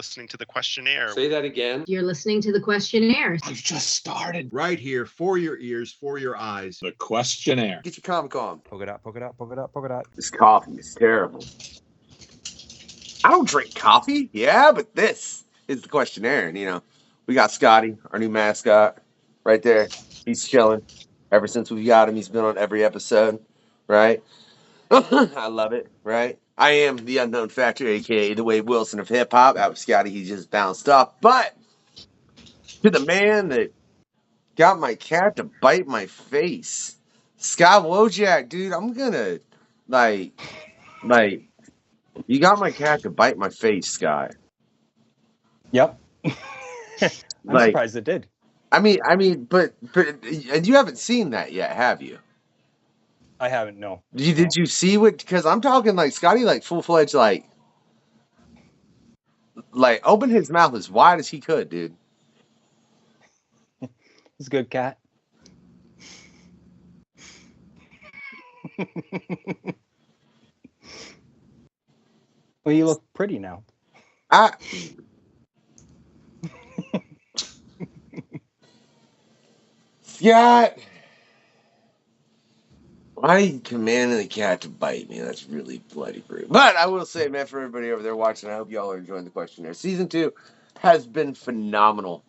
listening to the Questionnaire. Say that again. You're listening to the Questionnaire. I've just started. Right here, for your ears, for your eyes. The Questionnaire. Get your comic on. Poke it out, poke it out, poke it out, poke it out. This coffee is terrible. I don't drink coffee. Yeah, but this is the Questionnaire. And, we got Scotty, our new mascot, right there. He's chilling. Ever since we got him, he's been on every episode, right? I love it, right? I am the Unknown Factor, a.k.a. the Wade Wilson of hip-hop. That was Scotty. He just bounced off. But to the man that got my cat to bite my face, Scott Wojcik, dude, I'm going to, you got my cat to bite my face, Scott. Yep. I'm surprised it did. I mean, but you haven't seen that yet, have you? I haven't, no. Did you see what? Because I'm talking like Scotty, like full-fledged, like open his mouth as wide as he could, dude. He's a good cat. Well, you look pretty now. Scott, why are you commanding the cat to bite me? That's really bloody rude. But I will say, man, for everybody over there watching, I hope y'all are enjoying the Questionnaire. Season 2 has been phenomenal.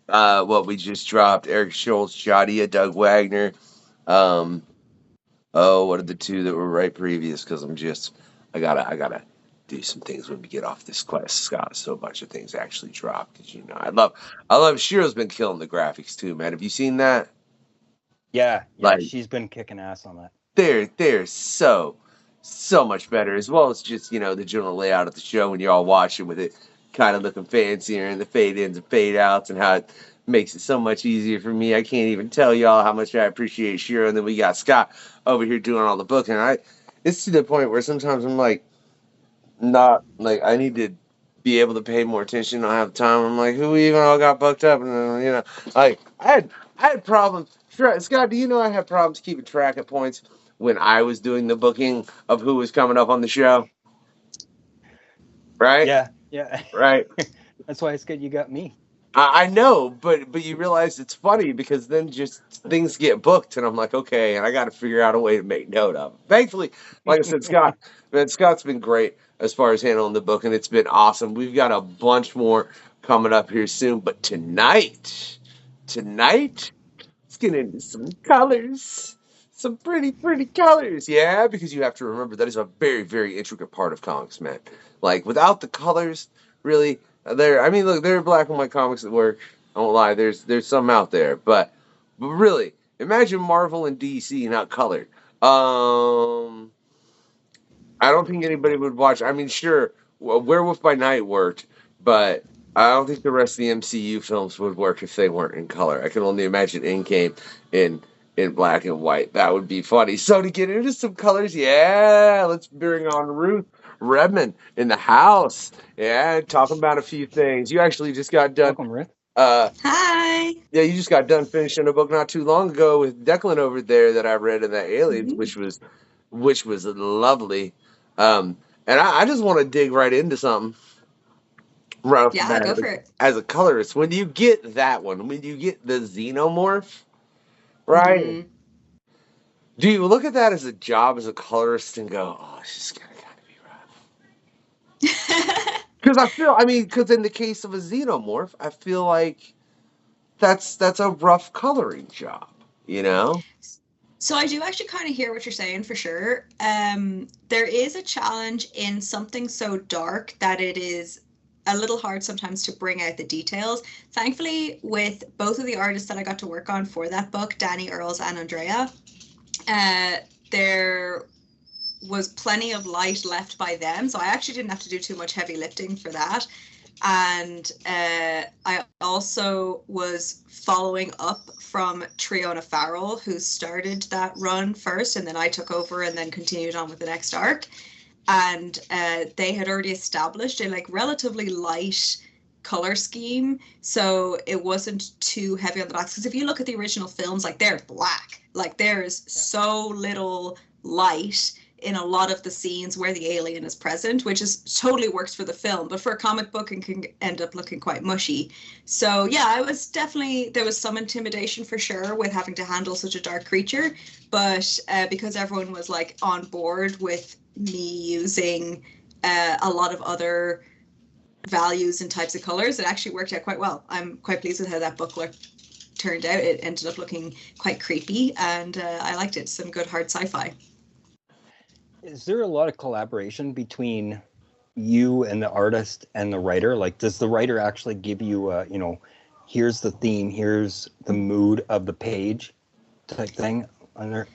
What we just dropped, Eric Schultz, Jadia, Doug Wagner. What are the two that were right previous? Because I gotta do some things when we get off this quest, Scott. So a bunch of things actually dropped. Did you know? I love Shiro's been killing the graphics too, man. Have you seen that? Yeah, she's been kicking ass on that. They're so much better, as well as just, the general layout of the show when you're all watching with it kind of looking fancier and the fade ins and fade outs and how it makes it so much easier for me. I can't even tell y'all how much I appreciate Shiro. And then we got Scott over here doing all the booking. It's to the point where sometimes I'm like, I need to be able to pay more attention. I don't have time. I'm like, who even all got booked up? And I had problems. Scott, do you know I had problems keeping track of points when I was doing the booking of who was coming up on the show? Right? Yeah. Right. That's why it's good you got me. I know, but you realize it's funny because then just things get booked and I'm like, okay, and I got to figure out a way to make note of it. Thankfully, like I said, Scott's been great as far as handling the book, and it's been awesome. We've got a bunch more coming up here soon, but tonight, let's get into some colors. Some pretty colors, yeah, because you have to remember that is a very, very intricate part of comics, man. Like, without the colors, really, there are black and white comics that work. I won't lie, there's some out there, but really, imagine Marvel and DC not colored. I don't think anybody would watch. I mean, sure, Werewolf by Night worked, but I don't think the rest of the MCU films would work if they weren't in color. I can only imagine Endgame in black and white. That would be funny. So to get into some colors, yeah, let's bring on Ruth Redmond in the house. Yeah, talking about a few things. You actually just got done. Welcome, Ruth. Hi. Yeah, you just got done finishing a book not too long ago with Declan over there that I read in the Aliens, which was lovely. And I just want to dig right into something. Right off the bat, go for it. As a colorist, when you get that one, when you get the xenomorph, right? Mm-hmm. Do you look at that as a job as a colorist and go, oh, it's just gonna kind of be rough? Because in the case of a xenomorph, I feel like that's a rough coloring job, So I do actually kind of hear what you're saying for sure. There is a challenge in something so dark that it is a little hard sometimes to bring out the details. Thankfully, with both of the artists that I got to work on for that book, Danny Earls and Andrea, there was plenty of light left by them. So I actually didn't have to do too much heavy lifting for that. And I also was following up from Triona Farrell, who started that run first, and then I took over and then continued on with the next arc. And they had already established a relatively light color scheme, so it wasn't too heavy on the blacks. Because if you look at the original films, they're black. There is so little light in a lot of the scenes where the alien is present, which is totally works for the film, but for a comic book it can end up looking quite mushy. So yeah, there was some intimidation for sure with having to handle such a dark creature, but because everyone was like on board with me using a lot of other values and types of colors, it actually worked out quite well. I'm quite pleased with how that book turned out. It ended up looking quite creepy, and I liked it. Some good hard sci-fi. Is there a lot of collaboration between you and the artist and the writer? Like, does the writer actually give you here's the theme, here's the mood of the page type thing on there?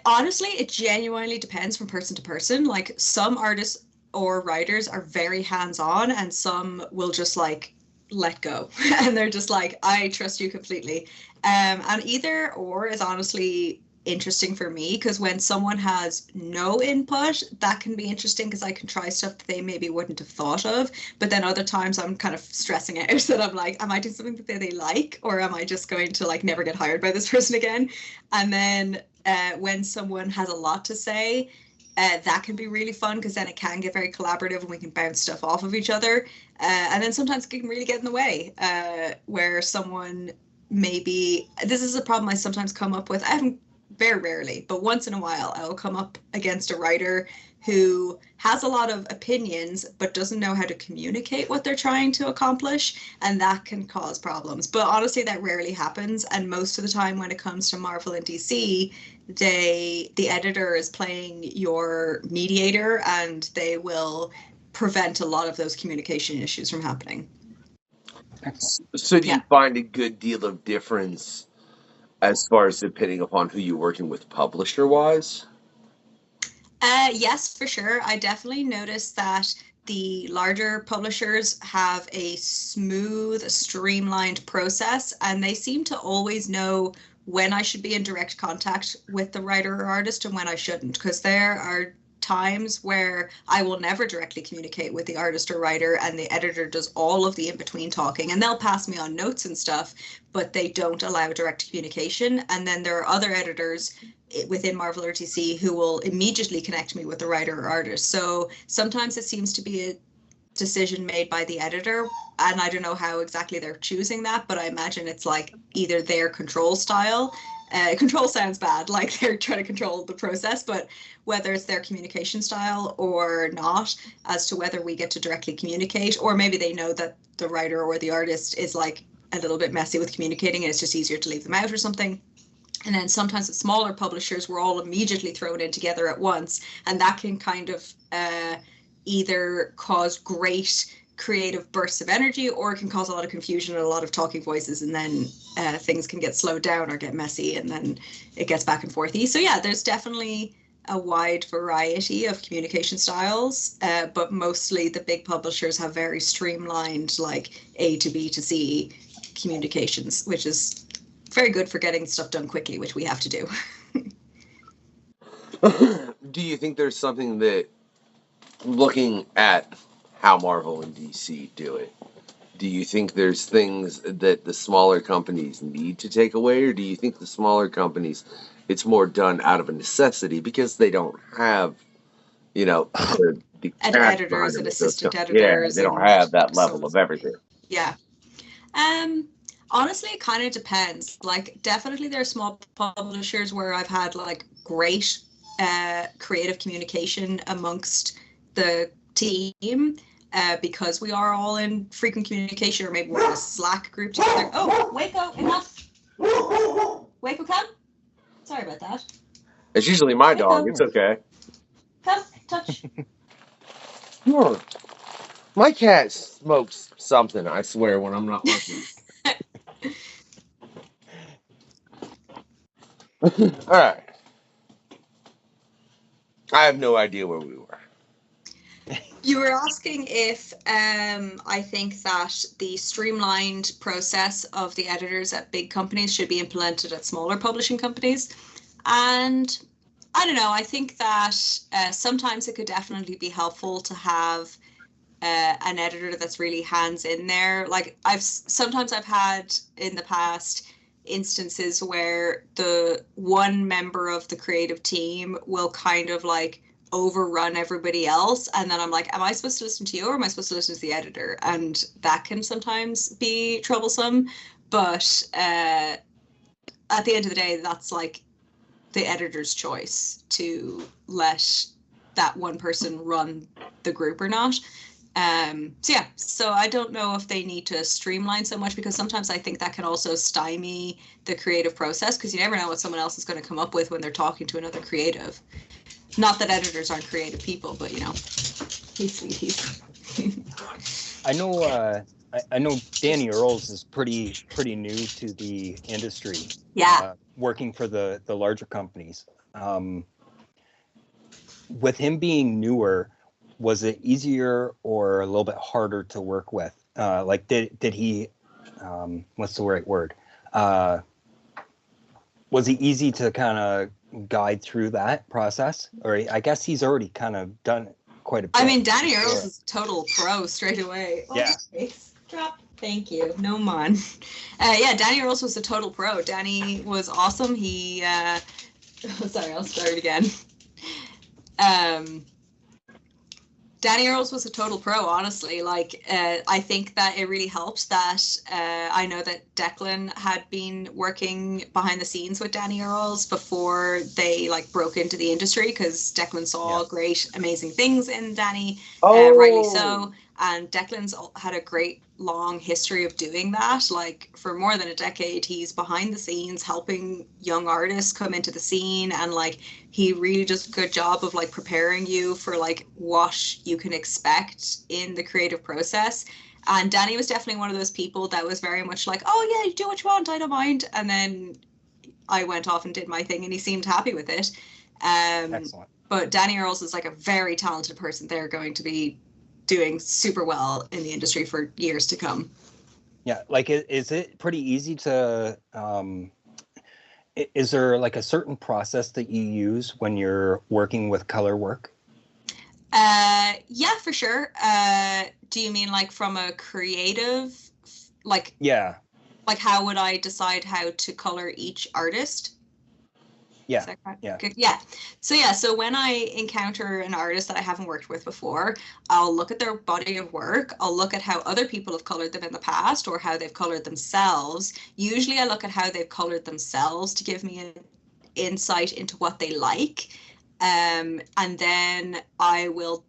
Honestly, it genuinely depends from person to person. Like, some artists or writers are very hands-on, and some will just like let go and they're just like, I trust you completely. And either or is honestly interesting for me, because when someone has no input, that can be interesting because I can try stuff that they maybe wouldn't have thought of. But then other times I'm kind of stressing out that I'm like, am I doing something that they like, or am I just going to like never get hired by this person again? And then when someone has a lot to say, that can be really fun, because then it can get very collaborative and we can bounce stuff off of each other. And then sometimes it can really get in the way, where someone maybe, this is a problem I sometimes come up with. I haven't very rarely, but once in a while I will come up against a writer who has a lot of opinions but doesn't know how to communicate what they're trying to accomplish, and that can cause problems. But honestly, that rarely happens, and most of the time when it comes to Marvel and DC, the editor is playing your mediator, and they will prevent a lot of those communication issues from happening. So do you find a good deal of difference as far as depending upon who you're working with publisher-wise? Yes, for sure. I definitely noticed that the larger publishers have a smooth, streamlined process, and they seem to always know when I should be in direct contact with the writer or artist and when I shouldn't, because there are times where I will never directly communicate with the artist or writer, and the editor does all of the in-between talking, and they'll pass me on notes and stuff, but they don't allow direct communication. And then there are other editors within Marvel or DC who will immediately connect me with the writer or artist. So sometimes it seems to be a decision made by the editor, and I don't know how exactly they're choosing that, but I imagine it's like either their control style. Control sounds bad, like they're trying to control the process, but whether it's their communication style or not, as to whether we get to directly communicate, or maybe they know that the writer or the artist is like a little bit messy with communicating and it's just easier to leave them out or something. And then sometimes the smaller publishers, we're all immediately thrown in together at once, and that can kind of either cause great creative bursts of energy, or it can cause a lot of confusion and a lot of talking voices, and then things can get slowed down or get messy, and then it gets back and forthy. So yeah, there's definitely a wide variety of communication styles, but mostly the big publishers have very streamlined, like A to B to C communications, which is very good for getting stuff done quickly, which we have to do. Do you think there's something that, looking at how Marvel and DC do it, do you think there's things that the smaller companies need to take away, or do you think the smaller companies, it's more done out of a necessity because they don't have, the editors and assistant editors? Yeah, they don't have that level of everything. Yeah. Honestly, it kind of depends. Like, definitely there are small publishers where I've had like great creative communication amongst the team, because we are all in frequent communication, or maybe we're in a Slack group together. Oh, Waco, enough. Waco, come. Sorry about that. It's usually my dog. It's okay. Come, touch. My cat smokes something, I swear, when I'm not looking. All right. I have no idea where we were. You were asking if I think that the streamlined process of the editors at big companies should be implemented at smaller publishing companies. And I don't know, I think that sometimes it could definitely be helpful to have an editor that's really hands in there. Like, I've had in the past instances where the one member of the creative team will kind of like overrun everybody else, and then I'm like, am I supposed to listen to you or am I supposed to listen to the editor? And that can sometimes be troublesome, but at the end of the day, that's like the editor's choice to let that one person run the group or not. So I don't know if they need to streamline so much, because sometimes I think that can also stymie the creative process, because you never know what someone else is going to come up with when they're talking to another creative. Not that editors aren't creative people, but he's sweet. I know Danny Earls is pretty new to the industry. Yeah. Working for the larger companies. With him being newer, was it easier or a little bit harder to work with? Like, did he? What's the right word? Was he easy to kind of guide through that process? Or I guess he's already kind of done quite a bit. I mean, Danny Earls is a total pro straight away. Yeah. Drop. Thank you. No man. Danny Earls was a total pro. Danny was awesome. He. Sorry, I'll start again. Danny Earls was a total pro, honestly. Like, I think that it really helped that I know that Declan had been working behind the scenes with Danny Earls before they like broke into the industry, because Declan saw great, amazing things in Danny, rightly so. And Declan's had a great long history of doing that. Like, for more than a decade, he's behind the scenes helping young artists come into the scene, and like he really does a good job of like preparing you for like what you can expect in the creative process. And Danny was definitely one of those people that was very much like, oh yeah, you do what you want, I don't mind. And then I went off and did my thing, and he seemed happy with it. Excellent. But Danny Earls is like a very talented person. They're going to be doing super well in the industry for years to come. Yeah, like, is it pretty easy to, is there like a certain process that you use when you're working with color work? Yeah, for sure. Do you mean like from a creative, like, yeah, like how would I decide how to color each artist? Yeah. Yeah. Yeah. So when I encounter an artist that I haven't worked with before, I'll look at their body of work. I'll look at how other people have colored them in the past, or how they've colored themselves. Usually I look at how they've colored themselves to give me an insight into what they like. And then I will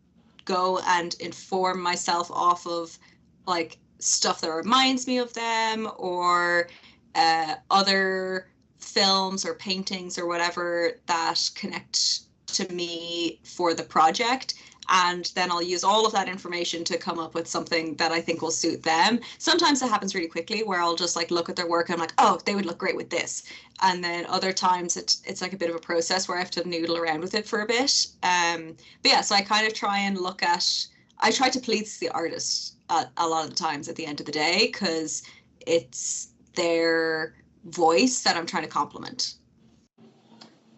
go and inform myself off of like stuff that reminds me of them, or other films or paintings or whatever that connect to me for the project. And then I'll use all of that information to come up with something that I think will suit them. Sometimes it happens really quickly, where I'll just like look at their work and I'm like, oh, they would look great with this. And then other times it's like a bit of a process where I have to noodle around with it for a bit. But yeah, so I kind of try and I try to please the artist a lot of the times at the end of the day, because it's their voice that I'm trying to compliment.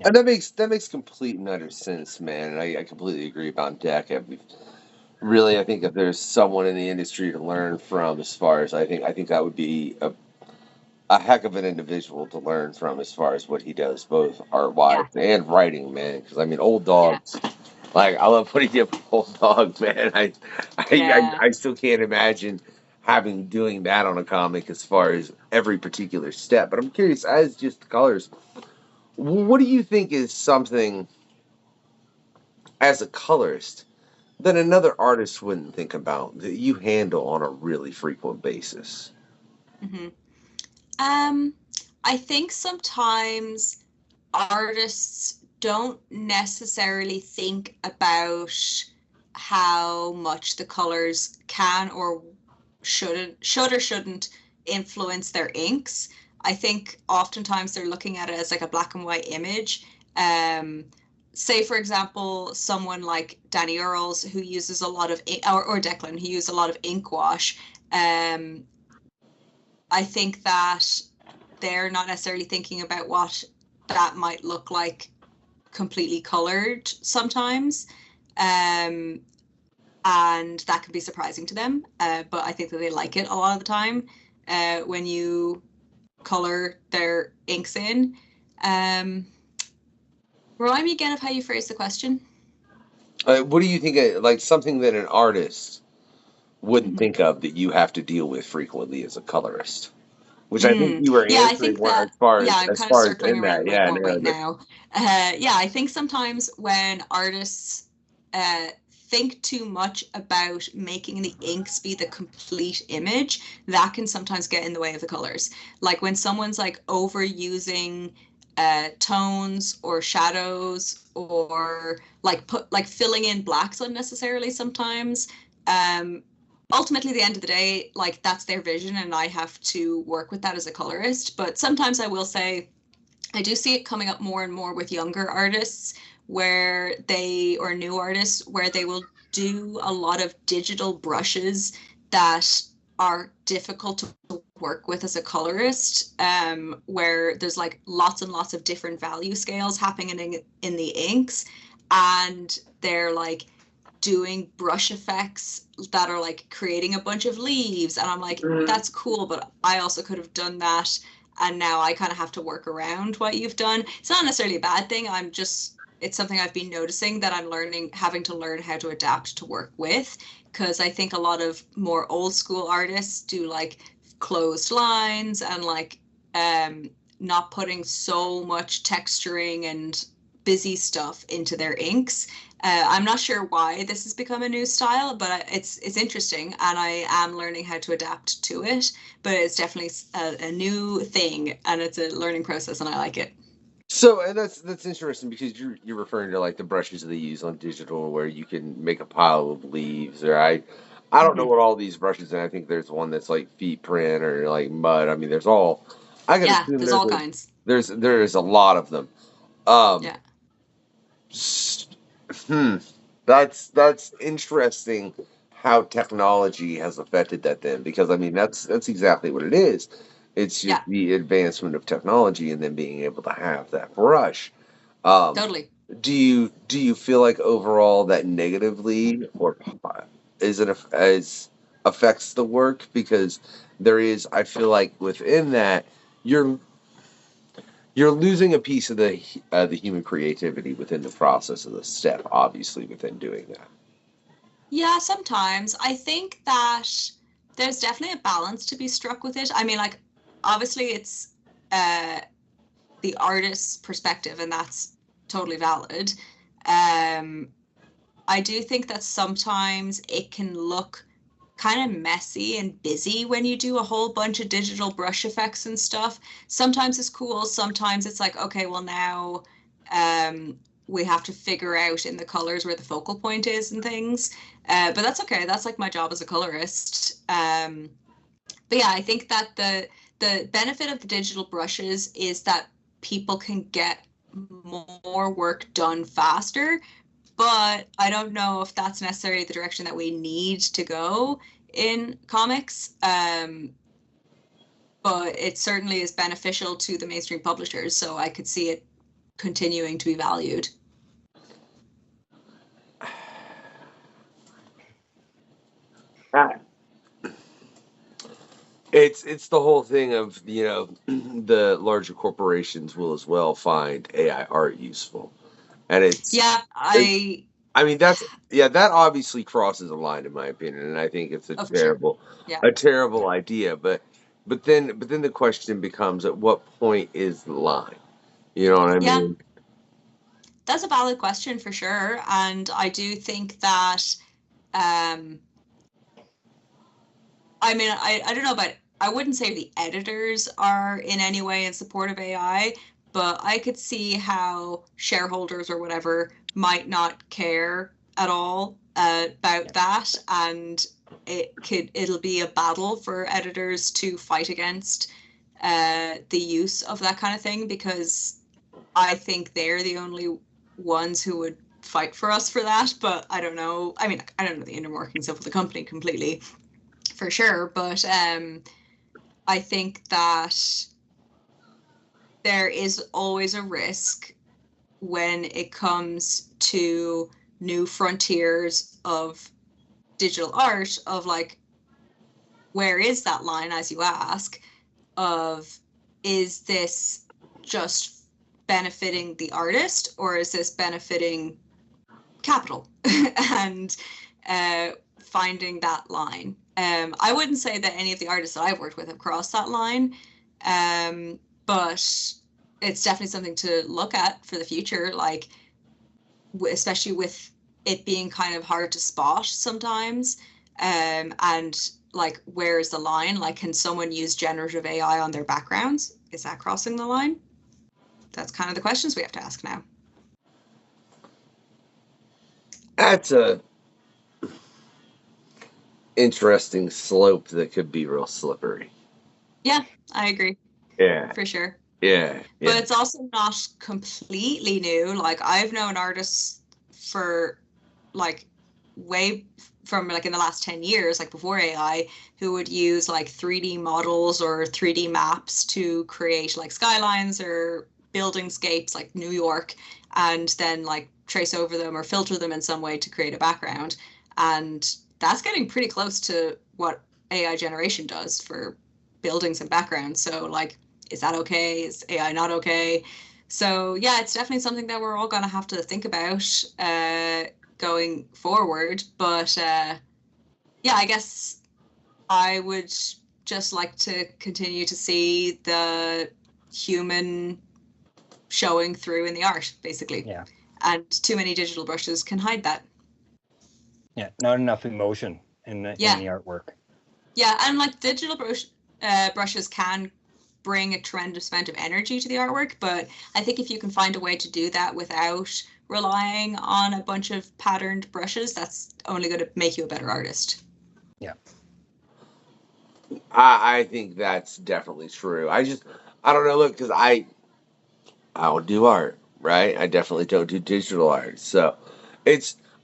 And that makes complete and utter sense, man. And I completely agree about Deck. Really, I think if there's someone in the industry to learn from, as far as I think that would be a heck of an individual to learn from, as far as what he does, both art-wise and writing, man. Because I mean, Old Dog, like, I love what he did with Old Dog, man. I still can't imagine doing that on a comic, as far as every particular step. But I'm curious, as just the colors, what do you think is something, as a colorist, that another artist wouldn't think about, that you handle on a really frequent basis? Mm-hmm. I think sometimes artists don't necessarily think about how much the colors can or should or shouldn't influence their inks. I think oftentimes they're looking at it as like a black and white image. Say, for example, someone like Danny Earls, who uses a lot of, or Declan, who use a lot of ink wash. I think that they're not necessarily thinking about what that might look like completely colored sometimes. And that can be surprising to them. But I think that they like it a lot of the time when you color their inks in. Remind me again of how you phrased the question. What do you think? Like something that an artist wouldn't think of that you have to deal with frequently as a colorist? Which I think you were Yeah, I answering think that, as far yeah, as I'm as kind of far as circling in that. around Yeah, more no, right now. Yeah, I think sometimes when artists think too much about making the inks be the complete image, that can sometimes get in the way of the colors. Like when someone's like overusing tones or shadows, or like filling in blacks unnecessarily sometimes. Ultimately, at the end of the day, like that's their vision, and I have to work with that as a colorist. But sometimes I will say, I do see it coming up more and more with younger artists or new artists, where they will do a lot of digital brushes that are difficult to work with as a colorist, where there's like lots and lots of different value scales happening in the inks, and they're like doing brush effects that are like creating a bunch of leaves, and I'm like, that's cool, but I also could have done that, and now I kind of have to work around what you've done. It's not necessarily a bad thing. It's something I've been noticing that I'm having to learn how to adapt to work with, because I think a lot of more old school artists do like closed lines and like not putting so much texturing and busy stuff into their inks. I'm not sure why this has become a new style, but it's interesting, and I am learning how to adapt to it. But it's definitely a new thing, and it's a learning process, and I like it. So, and that's interesting because you're referring to like the brushes they use on digital where you can make a pile of leaves, or I don't know what all these brushes, and I think there's one that's like feet print or like mud. I mean, there's all. I can Yeah, assume there's all kinds. there's a lot of them. Yeah. That's interesting how technology has affected that then, because I mean that's exactly what it is. It's just Yeah, the advancement of technology and then being able to have that brush. Um, totally. do you feel like overall that negatively or is it as affects the work, because there is, I feel like within that you're you're losing a piece of the human creativity within the process of the step, obviously, within doing that. Yeah, sometimes. I think that there's definitely a balance to be struck with it. I mean, like, obviously it's uh the artist's perspective, and that's totally valid. Um, I do think that sometimes it can look kind of messy and busy when you do a whole bunch of digital brush effects and stuff. Sometimes it's cool, sometimes it's like, okay, well now we have to figure out in the colors where the focal point is and things. But that's okay. That's like my job as a colorist. But yeah, I think that the benefit of the digital brushes is that people can get more work done faster, but I don't know if that's necessarily the direction that we need to go in comics. But it certainly is beneficial to the mainstream publishers, so I could see it continuing to be valued. Ah, it's the whole thing of the larger corporations will as well find AI art useful, and Yeah, I mean that's yeah, that obviously crosses a line in my opinion, and I think it's oh, for sure. Yeah. a terrible idea. But then the question becomes, at what point is the line? You know what I Yeah, mean? that's a valid question for sure. And I do think that, um, I mean, I don't know, but I wouldn't say the editors are in any way in support of AI, but I could see how shareholders or whatever might not care at all about that, and it'll be a battle for editors to fight against the use of that kind of thing, because I think they're the only ones who would fight for us for that. But I don't know. I mean, I don't know the inner workings of the company completely for sure, but I think that there is always a risk when it comes to new frontiers of digital art, of like, where is that line, as you ask, of, is this just benefiting the artist, or is this benefiting capital and finding that line. I wouldn't say that any of the artists that I've worked with have crossed that line, but it's definitely something to look at for the future, like especially with it being kind of hard to spot sometimes, and like where's the line? Like, can someone use generative AI on their backgrounds? Is that crossing the line? That's kind of the questions we have to ask now. That's a interesting slope that could be real slippery. Yeah, I agree. Yeah, For sure. yeah. But it's also not completely new. Like, I've known artists for like way from like in the last 10 years, like before AI, who would use like 3D models or 3D maps to create like skylines or buildingscapes like New York, and then like trace over them or filter them in some way to create a background. And that's getting pretty close to what AI generation does for buildings and backgrounds. So like, is that okay? Is AI not okay? So yeah, it's definitely something that we're all going to have to think about going forward. But yeah, I guess I would just like to continue to see the human showing through in the art, basically. Yeah. And too many digital brushes can hide that. Yeah, not enough emotion in the artwork. Yeah, and like digital brushes can bring a tremendous amount of energy to the artwork, but I think if you can find a way to do that without relying on a bunch of patterned brushes, that's only going to make you a better artist. Yeah. I think that's definitely true. I don't know, look, because I don't do art, right? I definitely don't do digital art. So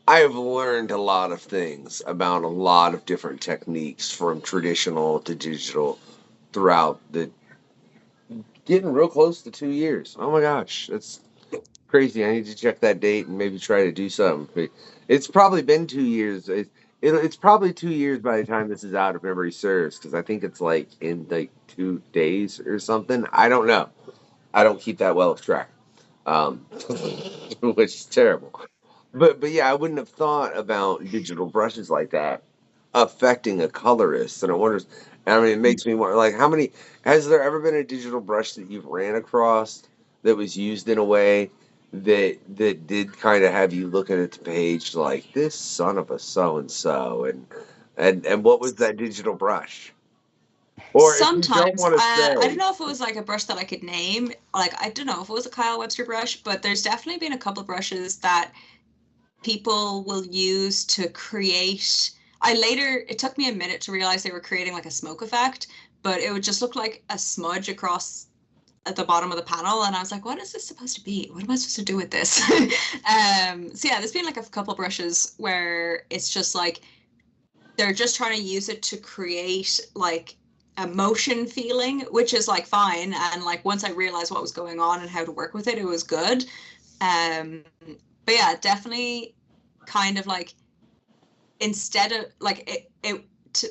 I have learned a lot of things about a lot of different techniques from traditional to digital throughout the getting real close to 2 years. Oh my gosh, that's crazy. I need to check that date and maybe try to do something. It's probably been 2 years. It's probably 2 years by the time this is out, if memory serves, because I think it's like in like 2 days or something. I don't know. I don't keep that well of track, which is terrible. But yeah, I wouldn't have thought about digital brushes like that affecting a colorist. And I wonder, I mean, it makes me wonder, like, has there ever been a digital brush that you've ran across that was used in a way that did kind of have you looking at the page like, this son of a so-and-so, and what was that digital brush? Or if you don't Sometimes, want to I say, don't know if it was like a brush that I could name. Like, I don't know if it was a Kyle Webster brush, but there's definitely been a couple of brushes that people will use to create. It took me a minute to realize they were creating like a smoke effect, but it would just look like a smudge across at the bottom of the panel, and I was like, what is this supposed to be? What am I supposed to do with this? So yeah, there's been like a couple of brushes where it's just like they're just trying to use it to create like a motion feeling, which is like fine. And like once I realized what was going on and how to work with it, it was good. But yeah, definitely kind of like, instead of like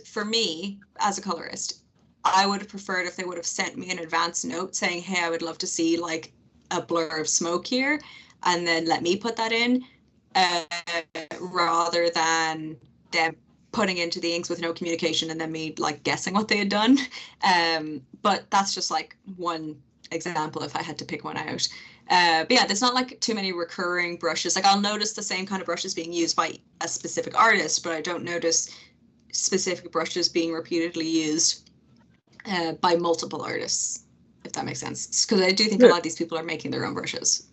for me as a colorist, I would have preferred if they would have sent me an advance note saying, hey, I would love to see like a blur of smoke here, and then let me put that in, rather than them putting into the inks with no communication and then me like guessing what they had done. But that's just like one example if I had to pick one out. But yeah, there's not like too many recurring brushes. Like I'll notice the same kind of brushes being used by a specific artist, but I don't notice specific brushes being repeatedly used by multiple artists, if that makes sense. Because I do think a lot of these people are making their own brushes.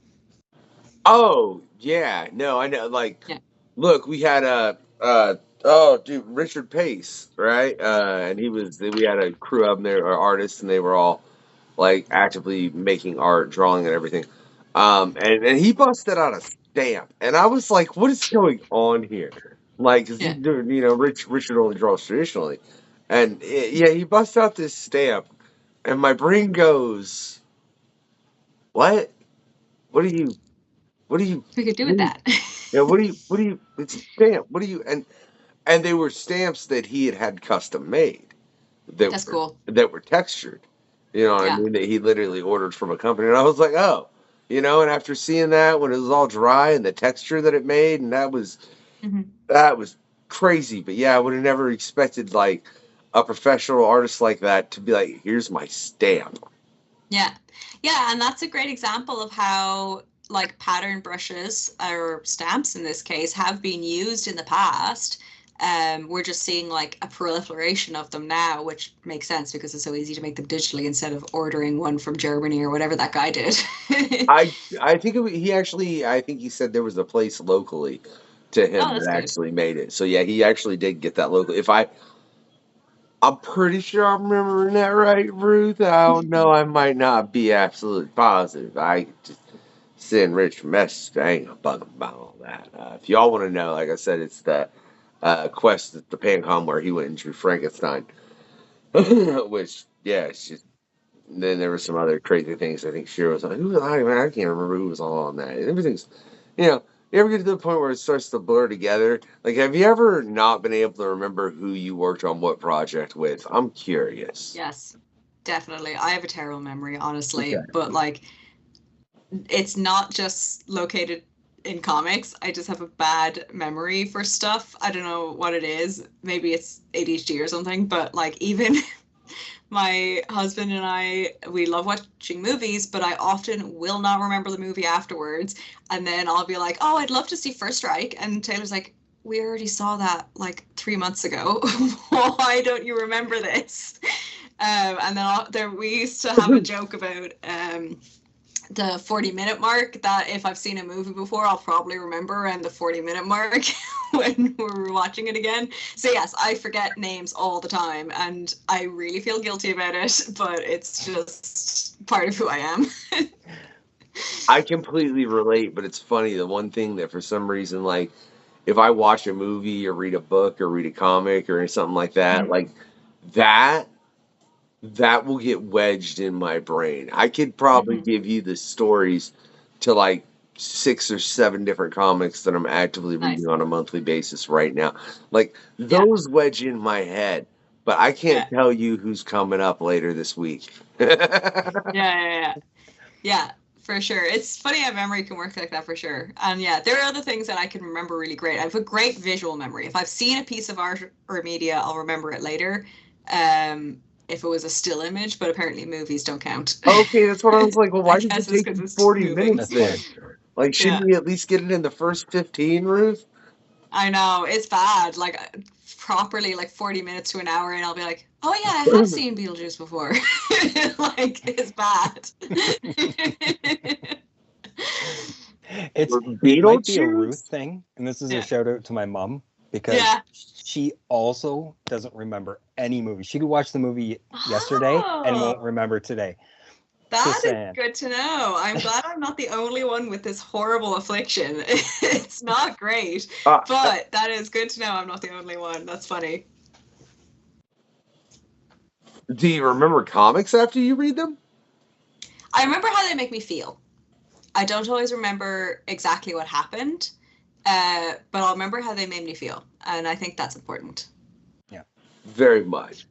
oh yeah, no, I know. Like, Yeah. look, we had Richard Pace, right? And we had a crew of them, they were artists, and they were all like actively making art, drawing, and everything. And he busted out a stamp, and I was like, "What is going on here?" Like, 'cause Yeah. Richard only draws traditionally, and he busts out this stamp, and my brain goes, "What? What do you? What do you? We could do What with do you? that. Yeah, what do you? What do you? It's a stamp. What do you?" And they were stamps that he had custom made. That's cool. That were textured. You know what I Yeah. mean? That he literally ordered from a company, and I was like, "Oh, you know. And after seeing that when it was all dry and the texture that it made, and that was crazy. But yeah, I would have never expected like a professional artist like that to be like, here's my stamp. Yeah. Yeah, and that's a great example of how like pattern brushes or stamps in this case have been used in the past. We're just seeing like a proliferation of them now, which makes sense because it's so easy to make them digitally instead of ordering one from Germany or whatever that guy did. I think I think he said there was a place locally to him Oh, that's that good. actually made it. So yeah, he actually did get that local. I'm pretty sure I'm remembering that right, Ruth. I don't know. I might not be absolutely positive. I just send Rich messages. I ain't gonna bug him about all that. If y'all want to know, like I said, it's the quest at the Pancom where he went and drew Frankenstein. Which, yeah, it's just. Then there were some other crazy things. I think Shira was like, I can't remember who was all on that. Everything's, you know, you ever get to the point where it starts to blur together? Like, have you ever not been able to remember who you worked on what project with? I'm curious. Yes, definitely. I have a terrible memory, honestly, Okay. but like it's not just located in comics. I just have a bad memory for stuff. I don't know what it is. Maybe it's ADHD or something, but like even my husband and I, we love watching movies, but I often will not remember the movie afterwards. And then I'll be like, oh, I'd love to see First Strike. And Taylor's like, we already saw that like 3 months ago. Why don't you remember this? And then we used to have a joke about the 40-minute mark, that if I've seen a movie before, I'll probably remember around the 40-minute mark when we're watching it again. So yes, I forget names all the time and I really feel guilty about it, but it's just part of who I am. I completely relate, but it's funny. The one thing that for some reason, like, if I watch a movie or read a book or read a comic or something like that, like that will get wedged in my brain. I could probably give you the stories to like 6 or 7 different comics that I'm actively reading on a monthly basis right now. Like those wedge in my head, but I can't tell you who's coming up later this week. Yeah, for sure. It's funny how memory can work like that for sure. And yeah, there are other things that I can remember really great. I have a great visual memory. If I've seen a piece of art or media, I'll remember it later. If it was a still image, but apparently movies don't count. Okay, that's what I was like. Well, why does it take you 40 moving. minutes then? Like, shouldn't we at least get it in the first 15, Ruth? I know, it's bad. Like, properly, like 40 minutes to an hour, and I'll be like, oh yeah, I have seen Beetlejuice before. Like, it's bad. It might be a Ruth thing, and this is a shout out to my mom, because she also doesn't remember any movie. She could watch the movie yesterday and won't remember today. That is good to know. I'm glad I'm not the only one with this horrible affliction. It's not great, but that is good to know I'm not the only one. That's funny. Do you remember comics after you read them? I remember how they make me feel. I don't always remember exactly what happened, but I'll remember how they made me feel, and I think that's important. Yeah. Very much.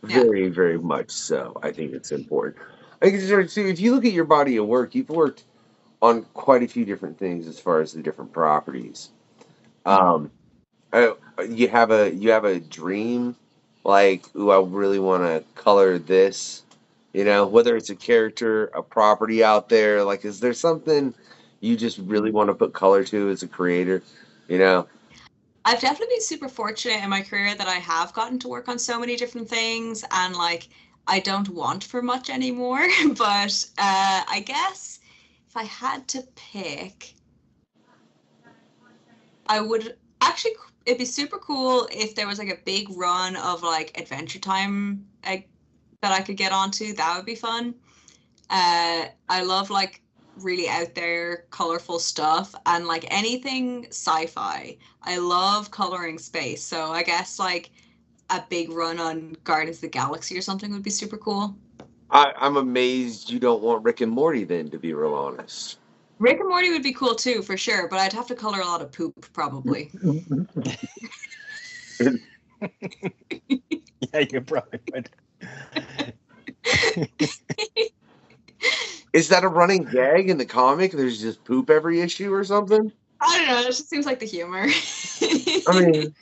Very, very much so. I think it's important. I think if you look at your body of work, you've worked on quite a few different things as far as the different properties. You have a dream, like, ooh, I really want to color this. You know, whether it's a character, a property out there, like, is there something you just really want to put color to as a creator? You know? I've definitely been super fortunate in my career that I have gotten to work on so many different things, and like, I don't want for much anymore, but I guess if I had to pick, I would actually, it'd be super cool if there was like a big run of like Adventure Time that I could get onto. That would be fun. I love like really out there, colorful stuff, and like anything sci-fi. I love coloring space, so I guess like a big run on Guardians of the Galaxy or something would be super cool. I'm amazed you don't want Rick and Morty then, to be real honest. Rick and Morty would be cool too, for sure, but I'd have to color a lot of poop, probably. Yeah, you probably would. Is that a running gag in the comic? There's just poop every issue or something? I don't know. It just seems like the humor. I mean,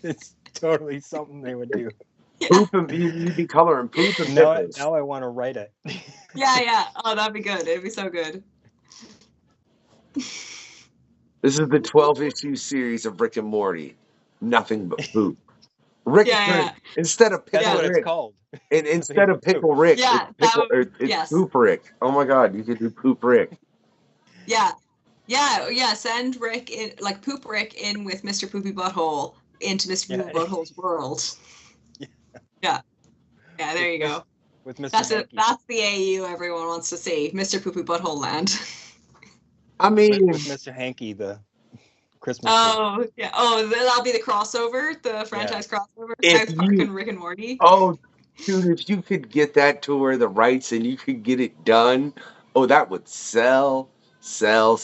It's totally something they would do. poop and you'd be coloring poop and Now, pickles. now I want to write it. yeah. Oh, that'd be good. It'd be so good. This is the 12-issue series of Rick and Morty. Nothing but poop. Rick Yeah. instead of That's pickle what Rick, it's called. and instead of pickle Rick, Yeah, it's, pickle, it's yes. poop Rick. Oh my god, you could do poop Rick. Yeah. Send Rick in, like Poop Rick in with Mr. Poopy Butthole into Mr. Poopy Butthole's world. Yeah. There you go. With Mr. That's Hanky. That's the AU everyone wants to see, Mr. Poopy Butthole Land. I mean, with Mr. Hanky, the Christmas. Oh yeah. Oh, that'll be the crossover, the franchise crossover. If South Park you- and Rick and Morty. oh, dude, if you could get that to where the rights and you could get it done, oh, that would sell. Yeah.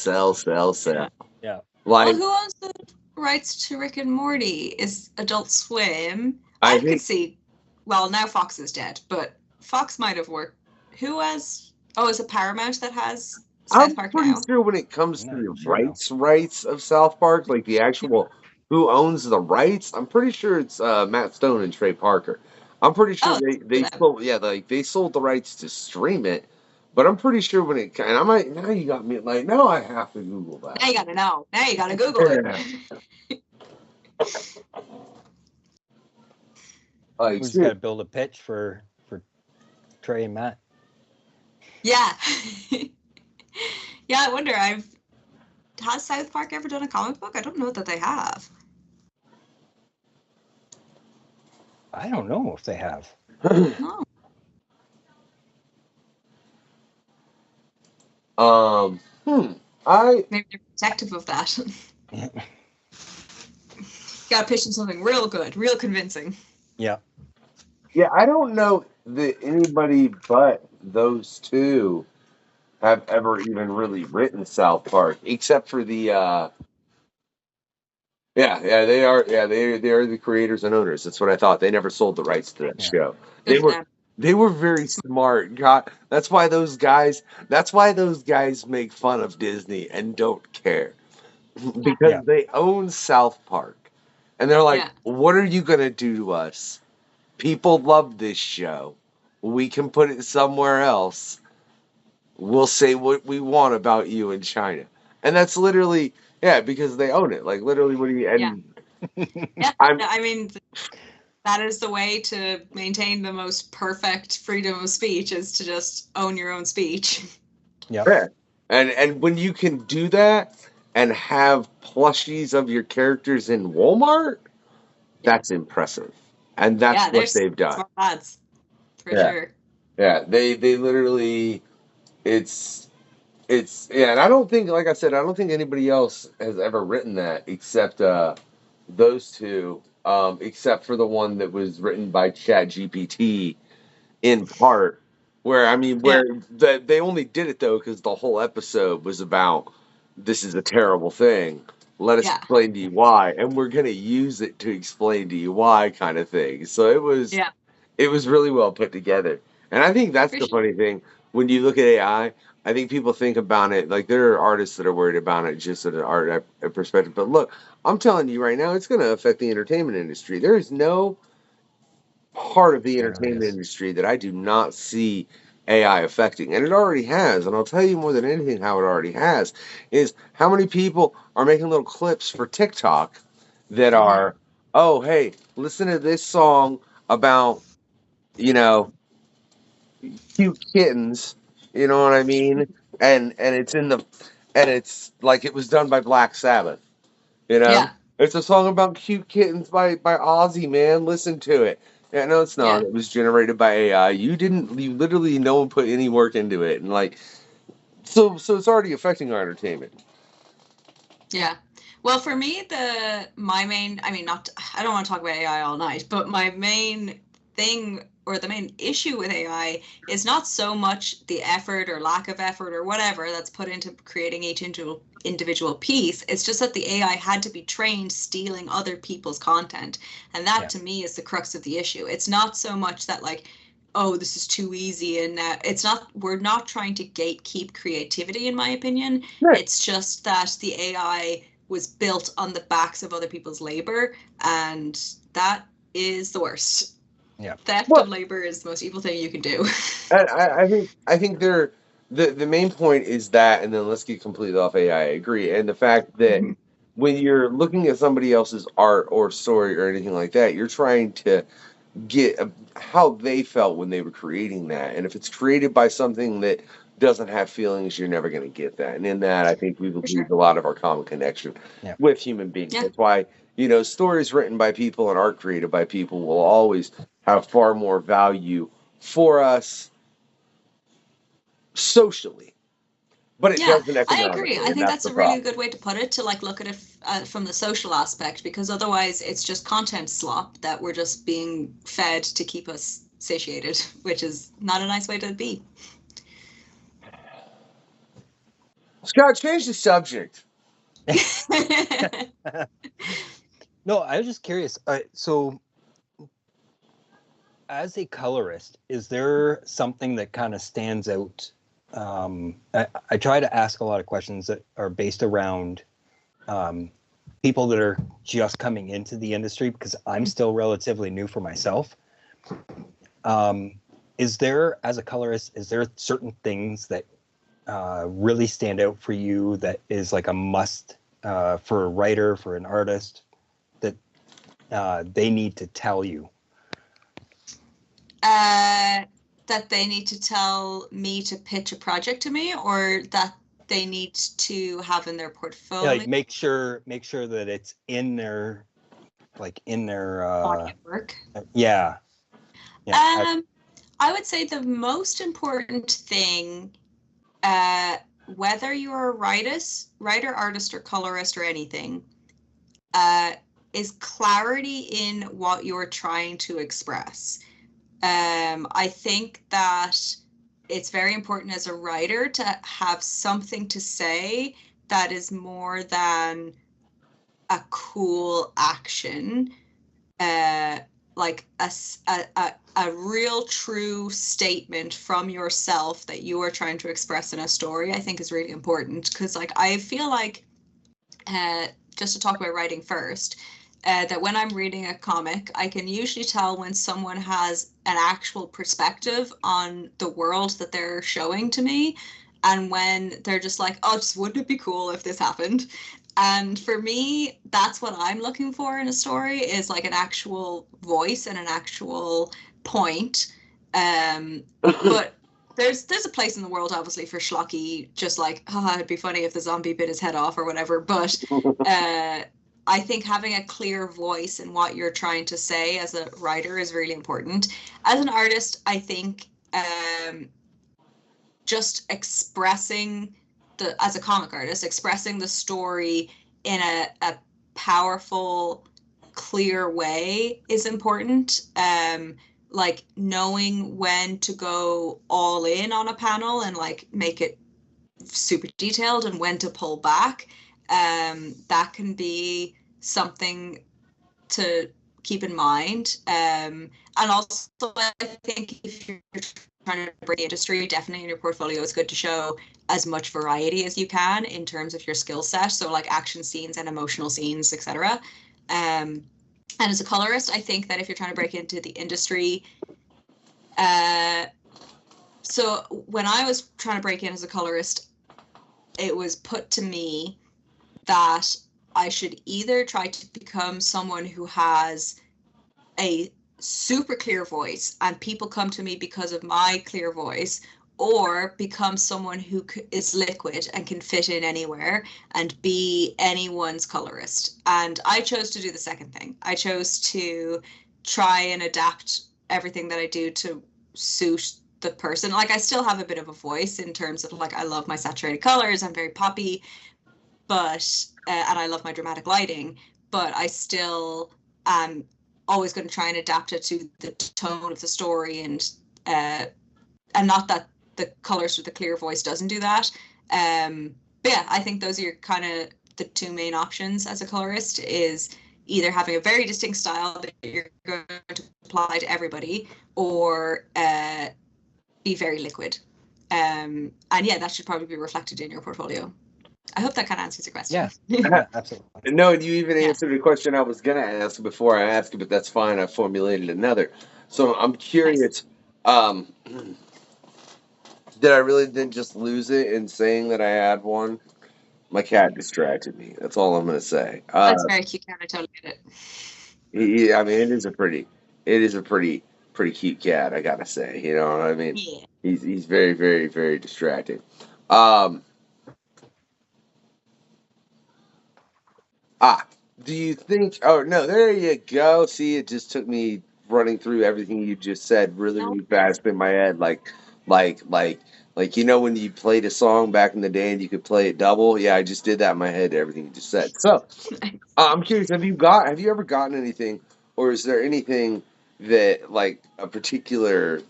Like, Well, who owns the rights to Rick and Morty? Is Adult Swim? I I think- could see. Well, now Fox is dead, but Fox might have worked. Who has? Oh, is it Paramount that has I'm South Park pretty now? sure when it comes to I'm the not sure now. rights of South Park, like the actual who owns the rights, I'm pretty sure it's Matt Stone and Trey Parker. I'm pretty sure Oh, they that's sold they sold the rights to stream it, but I'm pretty sure when it and I might now you got me like now I have to Google that. Now you gotta know. Now you gotta Google it. Like, Who's got to build a pitch for Trey and Matt? Yeah. Yeah, I wonder. Has South Park ever done a comic book? I don't know that they have. I don't know if they have. No. Maybe they're protective of that. Gotta pitch them something real good, real convincing. Yeah. Yeah, I don't know that anybody but those two have ever even really written South Park, except for the they are the creators and owners. That's what I thought. They never sold the rights to that show. Good for them. They were very smart. God, that's why those guys make fun of Disney and don't care. Because Yeah. they own South Park. And they're like, Yeah. what are you going to do to us? People love this show. We can put it somewhere else. We'll say what we want about you in China. And that's literally, because they own it. Like, literally, what do you... And Yeah, I'm- I mean, that is the way to maintain the most perfect freedom of speech, is to just own your own speech. Yeah. And when you can do that and have plushies of your characters in Walmart, that's impressive. And that's what there's they've done. smart lads, for Yeah. sure. Yeah, they literally, and I don't think, like I said, I don't think anybody else has ever written that except those two, except for the one that was written by ChatGPT in part, where they only did it though because the whole episode was about this is a terrible thing. Let us Yeah. explain to you why, and we're gonna use it to explain to you why, kind of thing. So it was really well put together. And I think that's the Appreciate funny thing. When you look at AI, I think people think about it, like there are artists that are worried about it just at an art perspective. But look, I'm telling you right now, it's going to affect the entertainment industry. There is no part of the There entertainment is. industry that I do not see AI affecting. And it already has. And I'll tell you more than anything how it already has is how many people are making little clips for TikTok that are, oh, hey, listen to this song about, cute kittens, you know what I mean? And it's like it was done by Black Sabbath, Yeah. It's a song about cute kittens by Ozzy, man. Listen to it. Yeah, no, it's not. Yeah. It was generated by AI. You literally, no one put any work into it. And so it's already affecting our entertainment. Yeah. Well, for me, I don't want to talk about AI all night, but my main thing, or the main issue with AI, is not so much the effort or lack of effort or whatever that's put into creating each individual piece. It's just that the AI had to be trained stealing other people's content. And that to me is the crux of the issue. It's not so much that oh, this is too easy. And it's not, we're not trying to gatekeep creativity, in my opinion. Right. It's just that the AI was built on the backs of other people's labor, and that is the worst. Yeah. Theft Well- of labor is the most evil thing you can do. I think the main point is that, and then let's get completely off AI. I agree, and the fact that when you're looking at somebody else's art or story or anything like that, you're trying to get how they felt when they were creating that, and if it's created by something that doesn't have feelings, you're never going to get that. And in that, I think we lose sure. a lot of our common connection Yeah. with human beings. Yeah. That's why, you know, stories written by people and art created by people will always have far more value for us socially, but it Yeah, doesn't I economically. agree. I and think that's the a really problem. good way to put it, to like look at it from the social aspect, because otherwise it's just content slop that we're just being fed to keep us satiated, which is not a nice way to be. Scott, change the subject. No, I was just curious. So, as a colorist, is there something that kind of stands out? I try to ask a lot of questions that are based around people that are just coming into the industry, because I'm still relatively new for myself. Is there, as a colorist, is there certain things that really stand out for you that is like a must for a writer, for an artist, that they need to tell you? That they need to tell me to pitch a project to me, or that they need to have in their portfolio? Yeah, like make sure that it's in their body yeah. of work. Yeah. I would say the most important thing, whether you're a writer, artist, or colorist or anything, is clarity in what you're trying to express. I think that it's very important as a writer to have something to say that is more than a cool action, like a real true statement from yourself that you are trying to express in a story. I think is really important, because like I feel like, just to talk about writing first, that when I'm reading a comic, I can usually tell when someone has an actual perspective on the world that they're showing to me, and when they're just like, oh, just wouldn't it be cool if this happened? And for me, that's what I'm looking for in a story, is like an actual voice and an actual point. But there's a place in the world, obviously, for schlocky, just like, it'd be funny if the zombie bit his head off or whatever. But I think having a clear voice in what you're trying to say as a writer is really important. As an artist, I think just expressing as a comic artist, expressing the story in a powerful, clear way is important. Like knowing when to go all in on a panel and like make it super detailed, and when to pull back. That can be something to keep in mind. And also, I think if you're trying to break the industry, definitely in your portfolio, it's good to show as much variety as you can in terms of your skill set. So like action scenes and emotional scenes, etc. And as a colorist, I think that if you're trying to break into the industry, so when I was trying to break in as a colorist, it was put to me that I should either try to become someone who has a super clear voice and people come to me because of my clear voice, or become someone who is liquid and can fit in anywhere and be anyone's colorist. And I chose to do the second thing. I chose to try and adapt everything that I do to suit the person. Like I still have a bit of a voice in terms of like, I love my saturated colors, I'm very poppy, but and I love my dramatic lighting, but I still am always going to try and adapt it to the tone of the story, and not that the colorist with the clear voice doesn't do that. But yeah, I think those are kind of the two main options as a colorist, is either having a very distinct style that you're going to apply to everybody, or be very liquid. And yeah, that should probably be reflected in your portfolio. I hope that kind of answers your question. Yeah, absolutely. No, and you even Yeah. answered a question I was going to ask before I asked it, but that's fine. I formulated another. So I'm curious. Did I really then just lose it in saying that I had one? My cat distracted me. That's all I'm going to say. That's very cute, cat. I totally get it. I mean, it is a pretty cute cat. I gotta say, you know what I mean? Yeah. He's very, very, very distracting. Do you think? Oh no, there you go. See, it just took me running through everything you just said really fast in my head, like you know when you played a song back in the day and you could play it double. Yeah, I just did that in my head. Everything you just said. So. I'm curious, have you ever gotten anything, or is there anything that, like, a particular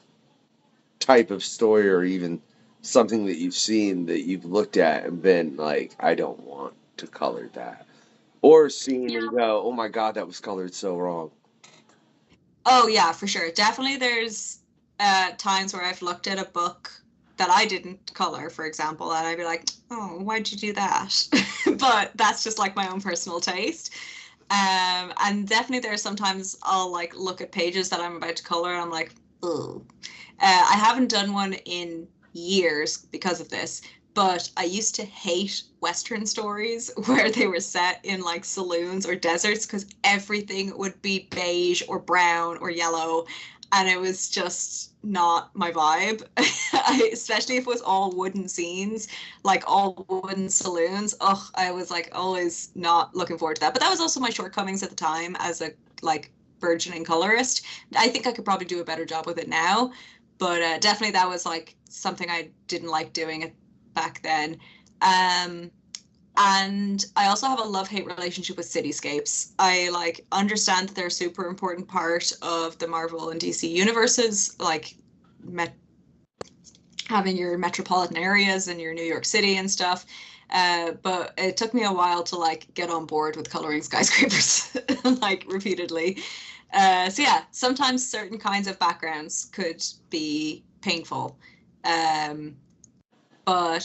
type of story or even something that you've seen that you've looked at and been like, I don't want to color that? Or seen and go, oh my God, that was colored so wrong. Oh yeah, for sure. Definitely there's times where I've looked at a book that I didn't color, for example, and I'd be like, oh, why'd you do that? But that's just like my own personal taste. And definitely there's sometimes I'll like look at pages that I'm about to color and I'm like, oh. I haven't done one in years because of this, but I used to hate Western stories where they were set in like saloons or deserts because everything would be beige or brown or yellow. And it was just not my vibe, especially if it was all wooden scenes, like all wooden saloons. Oh, I was like always not looking forward to that. But that was also my shortcomings at the time as a like burgeoning colorist. I think I could probably do a better job with it now, but definitely that was like something I didn't like doing back then. And I also have a love-hate relationship with cityscapes. I like understand that they're a super important part of the Marvel and DC universes, like having your metropolitan areas and your New York City and stuff. But it took me a while to like get on board with coloring skyscrapers like repeatedly. So yeah, sometimes certain kinds of backgrounds could be painful. But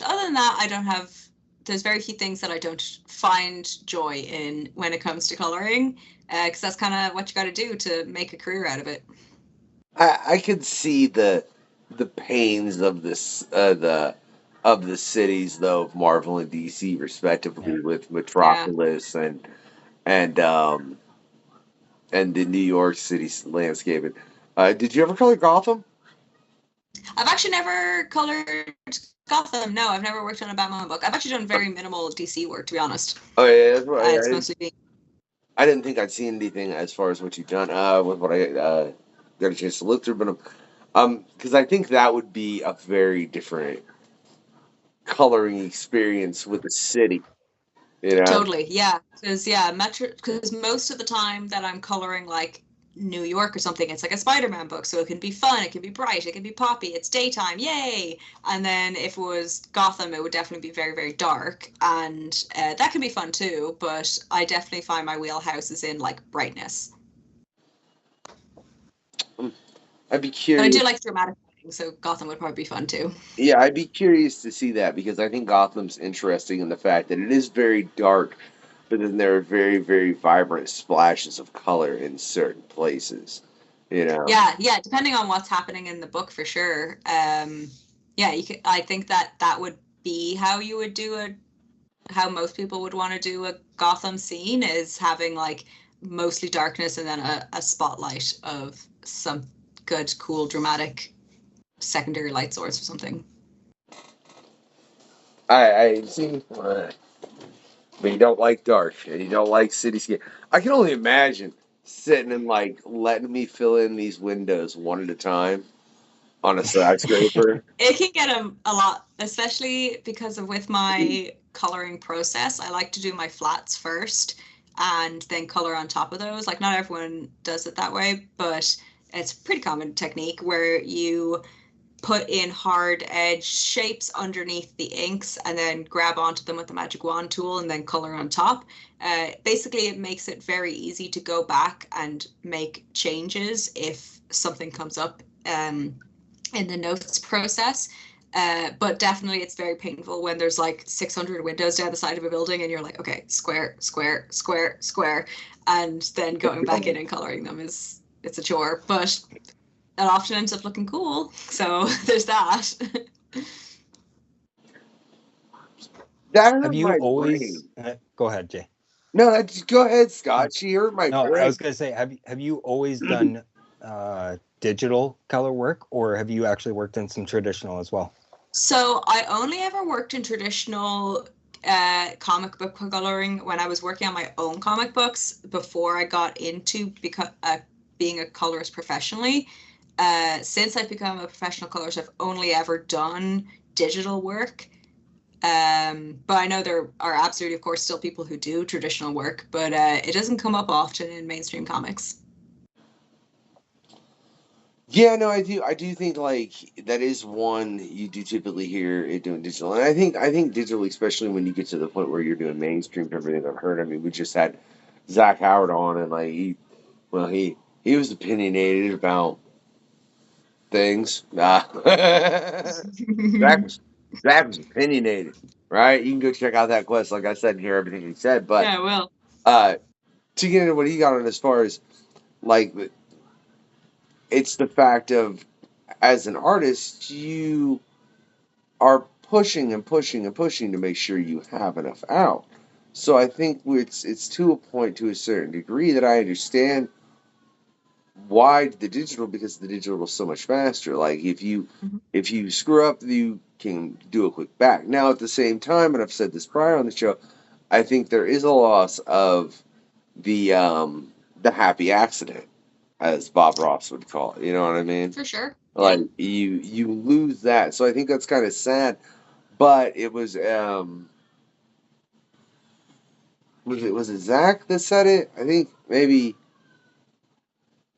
other than that, there's very few things that I don't find joy in when it comes to coloring, because that's kind of what you got to do to make a career out of it. I could see the pains of this the cities though of Marvel and DC respectively with Metropolis and the New York City landscape. Did you ever color Gotham? I've actually never colored Gotham. No, I've never worked on a Batman book. I've actually done very minimal DC work, to be honest. Oh yeah, that's right. It's mostly being. I didn't think I'd seen anything as far as what you've done. With what I got a chance to look through, but because I think that would be a very different coloring experience with the city. You know? Totally, yeah. Because most of the time that I'm coloring like New York or something, it's like a Spider-Man book, so it can be fun, it can be bright, it can be poppy, it's daytime, yay! And then if it was Gotham, it would definitely be very, very dark, and that can be fun too, but I definitely find my wheelhouse is in like brightness. I'd be curious. But I do like dramatic lighting, so Gotham would probably be fun too. Yeah, I'd be curious to see that because I think Gotham's interesting in the fact that it is very dark, but then there are very, very vibrant splashes of color in certain places. You know. Yeah, depending on what's happening in the book, for sure. I think that would be how you would do how most people would want to do a Gotham scene, is having like mostly darkness and then a spotlight of some good, cool, dramatic secondary light source or something. I see. But you don't like dark and you don't like cityscape. I can only imagine sitting and like letting me fill in these windows one at a time on a skyscraper. It can get a lot, especially because with my coloring process, I like to do my flats first and then color on top of those. Like not everyone does it that way, but it's a pretty common technique where you put in hard edge shapes underneath the inks and then grab onto them with the magic wand tool and then color on top. Basically, it makes it very easy to go back and make changes if something comes up in the notes process. But definitely it's very painful when there's like 600 windows down the side of a building and you're like, okay, square, square, square, square. And then going back in and coloring them it's a chore, but it often ends up looking cool. So there's that. That hurt Have you my always brain. go ahead, Jay? No, just go ahead, Scott. She hurt my No, brain. I was gonna say, have you always done digital color work, or have you actually worked in some traditional as well? So I only ever worked in traditional comic book coloring when I was working on my own comic books before I got into being a colorist professionally. Since I've become a professional colorist, I've only ever done digital work. But I know there are absolutely, of course, still people who do traditional work, but it doesn't come up often in mainstream comics. Yeah, no, I do think like that is one you do typically hear it doing digital, and I think digital, especially when you get to the point where you're doing mainstream for everything I've heard. I mean, we just had Zach Howard on, and like he was opinionated about things. Zach was opinionated, right? You can go check out that quest, like I said, and hear everything he said. But Yeah, well, to get into what he got on as far as like, it's the fact of, as an artist, you are pushing and pushing and pushing to make sure you have enough out. So I think it's to a point, to a certain degree, that I understand why the digital, because the digital is so much faster. Like if you screw up, you can do a quick back. Now at the same time, and I've said this prior on the show, I think there is a loss of the happy accident, as Bob Ross would call it. You know what I mean? for sure. Like you lose that. So I think that's kind of sad. But it was was it Zach that said it? I think maybe.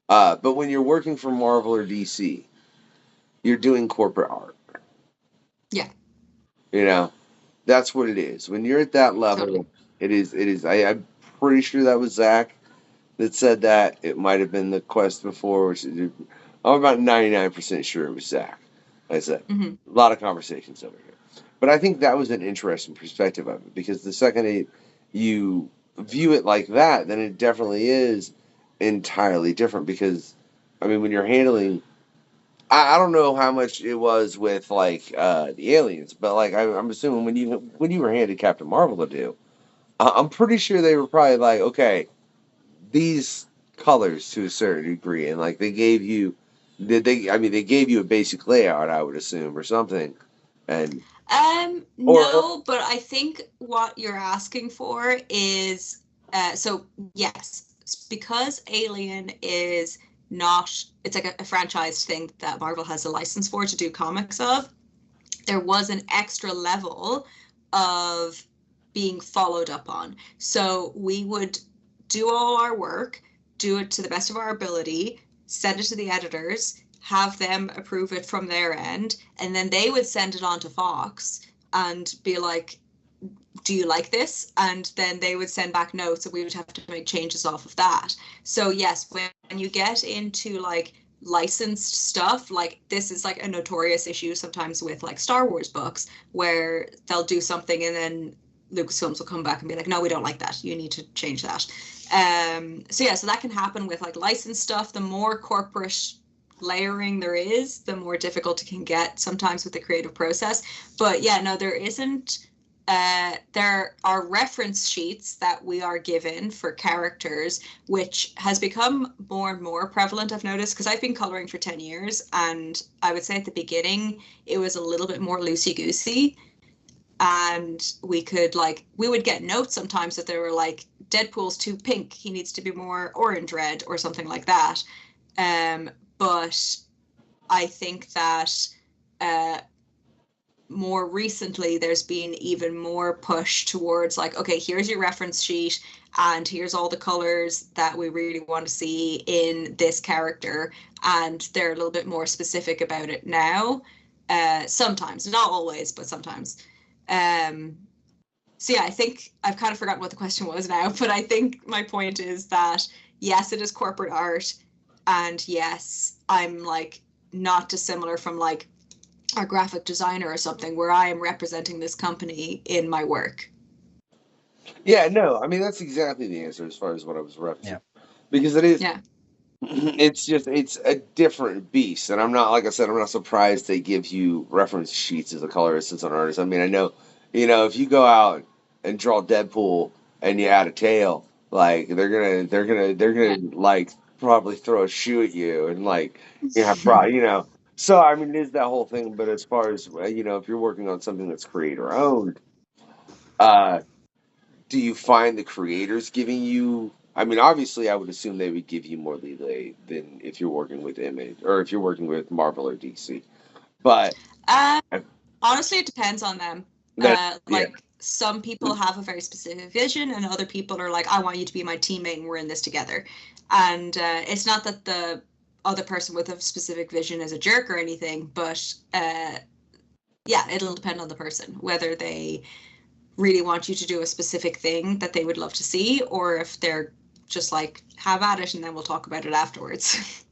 But when you're working for Marvel or DC, you're doing corporate art. Yeah. You know, that's what it is. When you're at that level, Totally. it is. I'm pretty sure that was Zach that said that. It might have been the Quest before, which I'm about 99% sure it was Zach. Like I said, a lot of conversations over here. But I think that was an interesting perspective of it, because the second you view it like that, then it definitely is entirely different. Because, I mean, when you're handling, I don't know how much it was with like the aliens, but like I'm assuming when you were handed Captain Marvel to do, I'm pretty sure they were probably like, okay, these colors to a certain degree, and like they gave you, they gave you a basic layout, I would assume, or something, and no, but I think what you're asking for is so yes, because Alien is not, it's like a franchise thing that Marvel has a license for to do comics of. There was an extra level of being followed up on. So we would do all our work, do it to the best of our ability, send it to the editors, have them approve it from their end, and then they would send it on to Fox and be like, do you like this? And then they would send back notes and we would have to make changes off of that. So yes, when you get into like licensed stuff, like this is like a notorious issue sometimes with like Star Wars books, where they'll do something and then Lucasfilms will come back and be like, no, we don't like that. You need to change that. So yeah, so that can happen with like licensed stuff. The more corporate layering there is, the more difficult it can get sometimes with the creative process. But yeah, no, there isn't. There are reference sheets that we are given for characters, which has become more and more prevalent, I've noticed, because I've been coloring for 10 years, and I would say at the beginning it was a little bit more loosey-goosey, and we would get notes sometimes that they were like, Deadpool's too pink, he needs to be more orange red or something like that. But I think that more recently, there's been even more push towards like, okay, here's your reference sheet, and here's all the colors that we really want to see in this character, and they're a little bit more specific about it now. Sometimes, not always, but sometimes. So yeah, I think I've kind of forgotten what the question was now, but I think my point is that yes, it is corporate art, and yes, I'm like not dissimilar from like a graphic designer or something where I am representing this company in my work. Yeah, no, I mean that's exactly the answer as far as what I was referencing. Yeah. Because it is, Yeah. it's a different beast, and I'm not, like I said, I'm not surprised they give you reference sheets as a colorist, as an artist. I mean, I know, if you go out and draw Deadpool and you add a tail, like they're gonna like probably throw a shoe at you and like probably. So I mean, it is that whole thing. But as far as if you're working on something that's creator owned, uh, do you find the creators giving you? I mean, obviously, I would assume they would give you more leeway than if you're working with Image or if you're working with Marvel or DC. But honestly, it depends on them. Like some people have a very specific vision, and other people are like, I want you to be my teammate and we're in this together. And it's not that the other person with a specific vision is a jerk or anything, but yeah, it'll depend on the person, whether they really want you to do a specific thing that they would love to see, or if they're just like, have at it and then we'll talk about it afterwards.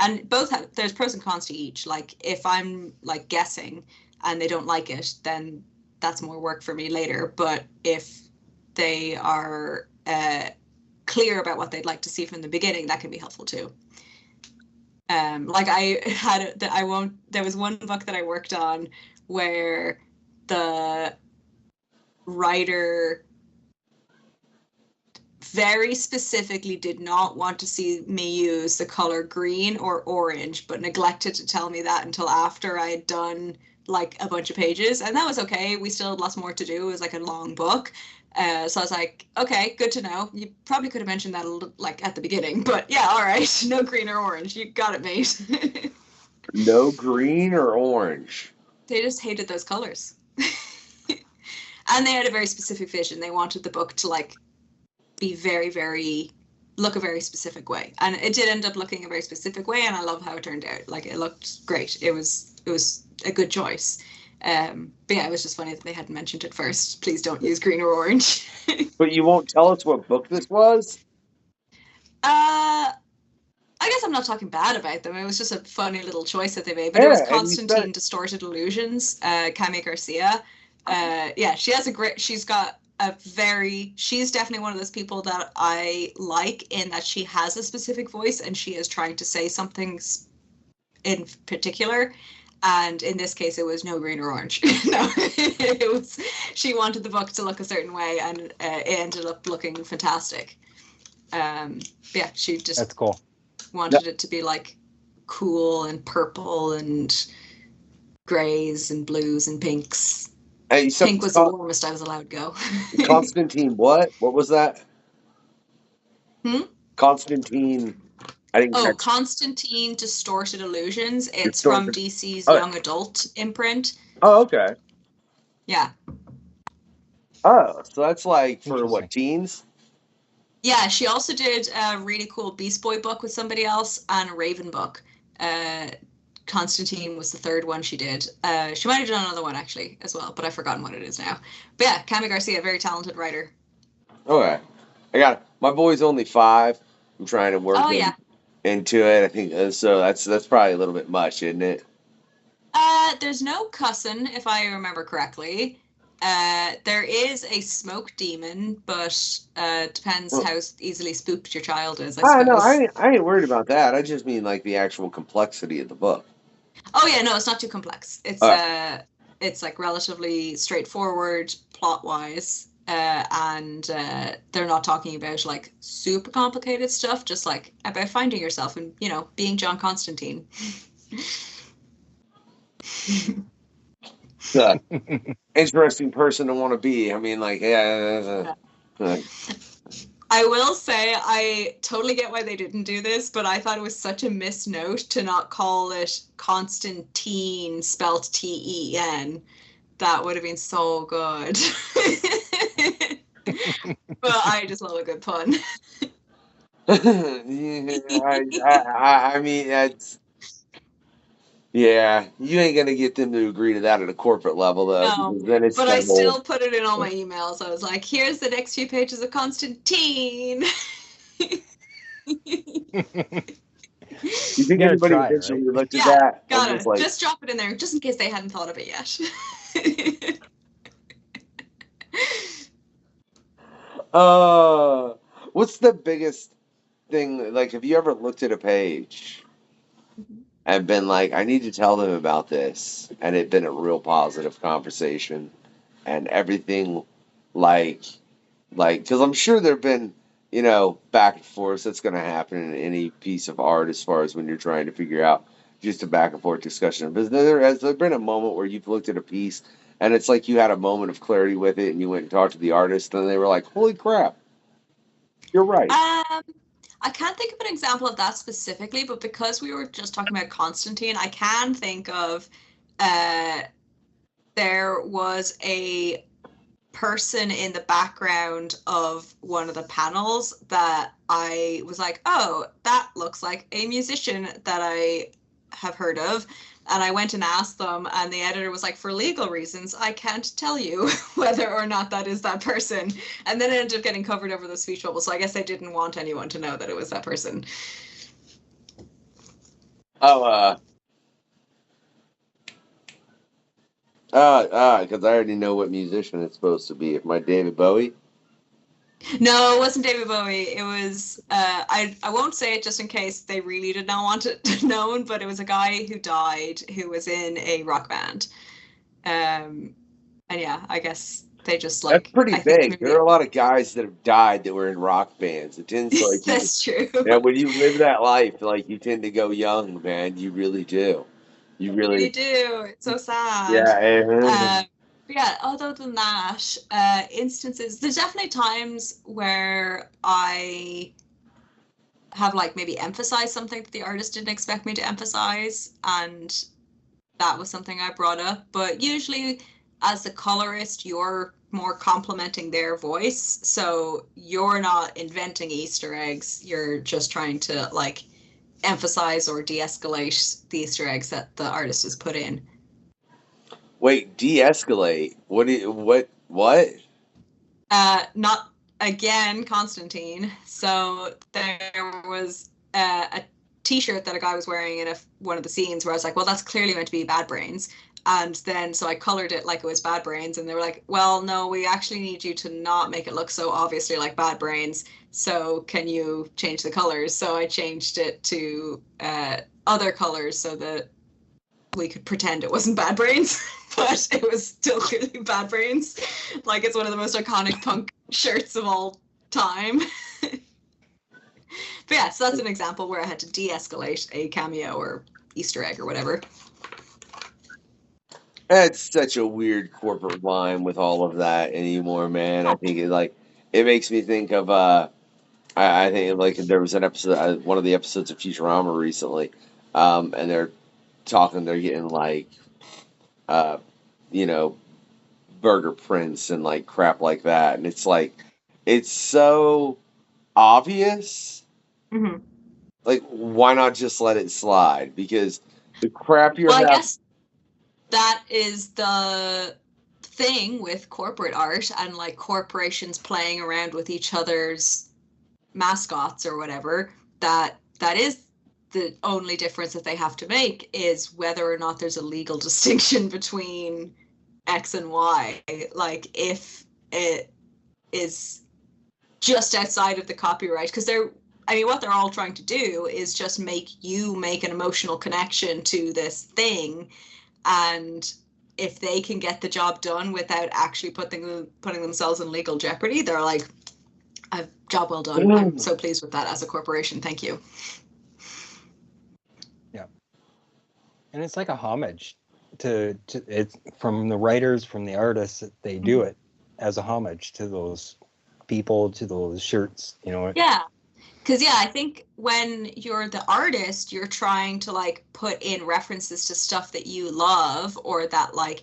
And there's pros and cons to each. Like if I'm like guessing and they don't like it, then that's more work for me later. But if they are clear about what they'd like to see from the beginning, that can be helpful too. Like there was one book that I worked on where the writer very specifically did not want to see me use the color green or orange, but neglected to tell me that until after I had done like a bunch of pages, and that was okay. We still had lots more to do. It was like a long book. So I was like, okay, good to know. You probably could have mentioned that like at the beginning, but yeah, all right. No green or orange. You got it, mate. No green or orange. They just hated those colors. And they had a very specific vision. They wanted the book to like be look a very specific way. And it did end up looking a very specific way, and I love how it turned out. Like it looked great. It was a good choice. But yeah, it was just funny that they hadn't mentioned it first. Please don't use green or orange. But you won't tell us what book this was? I guess I'm not talking bad about them. It was just a funny little choice that they made. But it was Constantine Distorted Illusions, Cami Garcia. Yeah, she's definitely one of those people that I like, in that she has a specific voice and she is trying to say something in particular. And in this case, it was no green or orange. No, she wanted the book to look a certain way, and it ended up looking fantastic. Yeah, she just That's cool. Wanted it to be like cool and purple and grays and blues and pinks. Hey, Pink was the warmest I was allowed to go. Constantine, what? What was that? Constantine. Constantine Distorted Illusions. It's from DC's young adult imprint. Oh, okay. Yeah. Oh, so that's like for what, teens? Yeah, she also did a really cool Beast Boy book with somebody else and a Raven book. Constantine was the third one she did. She might have done another one actually as well, but I've forgotten what it is now. But yeah, Cami Garcia, very talented writer. Okay. My boy's only 5. I'm trying to work into it. I think so. That's probably a little bit much, isn't it? There's no cussing, if I remember correctly. There is a smoke demon, but depends how easily spooked your child is, I suppose. No, I ain't worried about that. I just mean like the actual complexity of the book. Oh yeah, no, it's not too complex. It's like relatively straightforward plot-wise, and they're not talking about like super complicated stuff, just like about finding yourself and, being John Constantine. Interesting person to want to be. I mean, like, yeah. I I will say I totally get why they didn't do this, but I thought it was such a misnote to not call it Constantine spelt T-E-N. That would have been so good. But I just love a good pun. I mean, that's yeah. You ain't gonna get them to agree to that at a corporate level, though. No, Because then it's but that I whole- still put it in all my emails. I was like, here's the next few pages of Constantine. You think gotta anybody try, eventually right? looked at Yeah, that? and gotta was like, just drop it in there, just in case they hadn't thought of it yet. what's the biggest thing? Like, have you ever looked at a page and been like, I need to tell them about this, and it been a real positive conversation, and everything, because I'm sure there've been, back and forth that's going to happen in any piece of art as far as when you're trying to figure out just a back and forth discussion. But has there been a moment where you've looked at a piece and it's like you had a moment of clarity with it, and you went and talked to the artist, and they were like, "Holy crap, you're right." I can't think of an example of that specifically, but because we were just talking about Constantine, I can think of there was a person in the background of one of the panels that I was like, oh, that looks like a musician that I have heard of. And I went and asked them, and the editor was like, for legal reasons, I can't tell you whether or not that is that person. And then it ended up getting covered over the speech bubble. So I guess I didn't want anyone to know that it was that person. Because I already know what musician it's supposed to be. If my David Bowie. No, it wasn't David Bowie. It was, I won't say it just in case they really did not want it known, but it was a guy who died who was in a rock band. And yeah, I guess they just like. That's pretty I think big. maybe There are a lot of guys that have died that were in rock bands. It tends to that's true. yeah, when you live that life, you tend to go young, man. You really do. You You really, do. It's so sad. yeah. But yeah, other than that, instances, there's definitely times where I have maybe emphasized something that the artist didn't expect me to emphasize, and that was something I brought up. But usually, as the colorist, you're more complimenting their voice, so you're not inventing Easter eggs. You're just trying to emphasize or de-escalate the Easter eggs that the artist has put in. Wait, de-escalate. What? Not again, Constantine. So there was a T-shirt that a guy was wearing in one of the scenes where I was like, well, that's clearly meant to be Bad Brains. And then so I colored it like it was Bad Brains, and they were like, well, no, we actually need you to not make it look so obviously like Bad Brains. So can you change the colors? So I changed it to other colors so that we could pretend it wasn't Bad Brains, but it was still clearly Bad Brains. It's one of the most iconic punk shirts of all time. But yeah, so that's an example where I had to de-escalate a cameo or Easter egg or whatever. It's such a weird corporate line with all of that anymore, man. I think it makes me think of I think there was an episode, one of the episodes of Futurama recently, and they're getting Burger Prince and crap like that, and it's so obvious. Mm-hmm. Why not just let it slide? Because the crap you're I guess that is the thing with corporate art and corporations playing around with each other's mascots or whatever. That is the only difference that they have to make, is whether or not there's a legal distinction between X and Y. If it is just outside of the copyright, because what they're all trying to do is just make you make an emotional connection to this thing, and if they can get the job done without actually putting themselves in legal jeopardy, they're like, a job well done. I'm so pleased with that as a corporation. Thank you. Yeah. And it's like a homage to it's from the writers, from the artists. They do it as a homage to those people to those shirts, you know. Yeah. Because, yeah, I think when you're the artist, you're trying to, like, put in references to stuff that you love or that, like,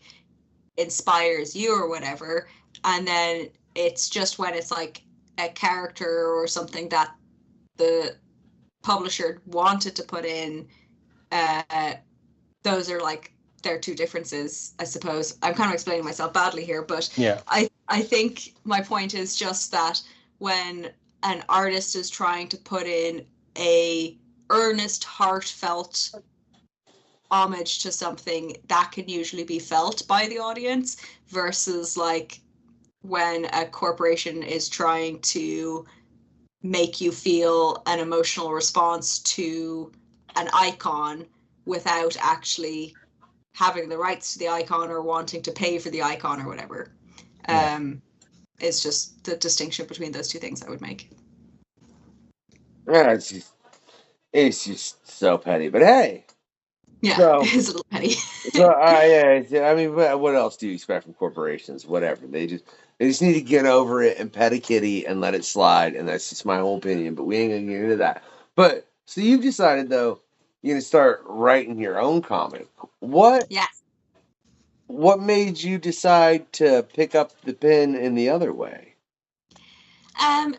inspires you or whatever. And then it's just when it's, like, a character or something that the publisher wanted to put in, those are, like, their two differences, I suppose. I'm kind of explaining myself badly here, but Yeah. I think my point is just that when an artist is trying to put in a earnest, heartfelt homage to something, that can usually be felt by the audience, versus like when a corporation is trying to make you feel an emotional response to an icon without actually having the rights to the icon or wanting to pay for the icon or whatever. Yeah. It's just the distinction between those two things I would make. Yeah, it's just so petty. But hey, Yeah, so it's a little petty. yeah, I mean, what else do you expect from corporations? Whatever, they just need to get over it and pet a kitty and let it slide, and that's just my whole opinion. But we ain't gonna get into that. But so you've decided though, you're gonna start writing your own comic. Yes. What made you decide to pick up the pen in the other way?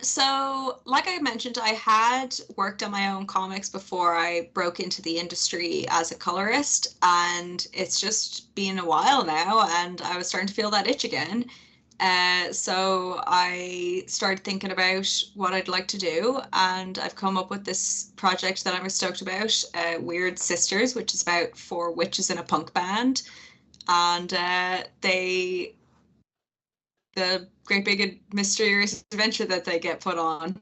So like I mentioned, I had worked on my own comics before I broke into the industry as a colorist, and it's just been a while now, and I was starting to feel that itch again. So I started thinking about what I'd like to do, and I've come up with this project that I'm stoked about, Weird Sisters, which is about 4 witches in a punk band, and the great big mysterious adventure that they get put on.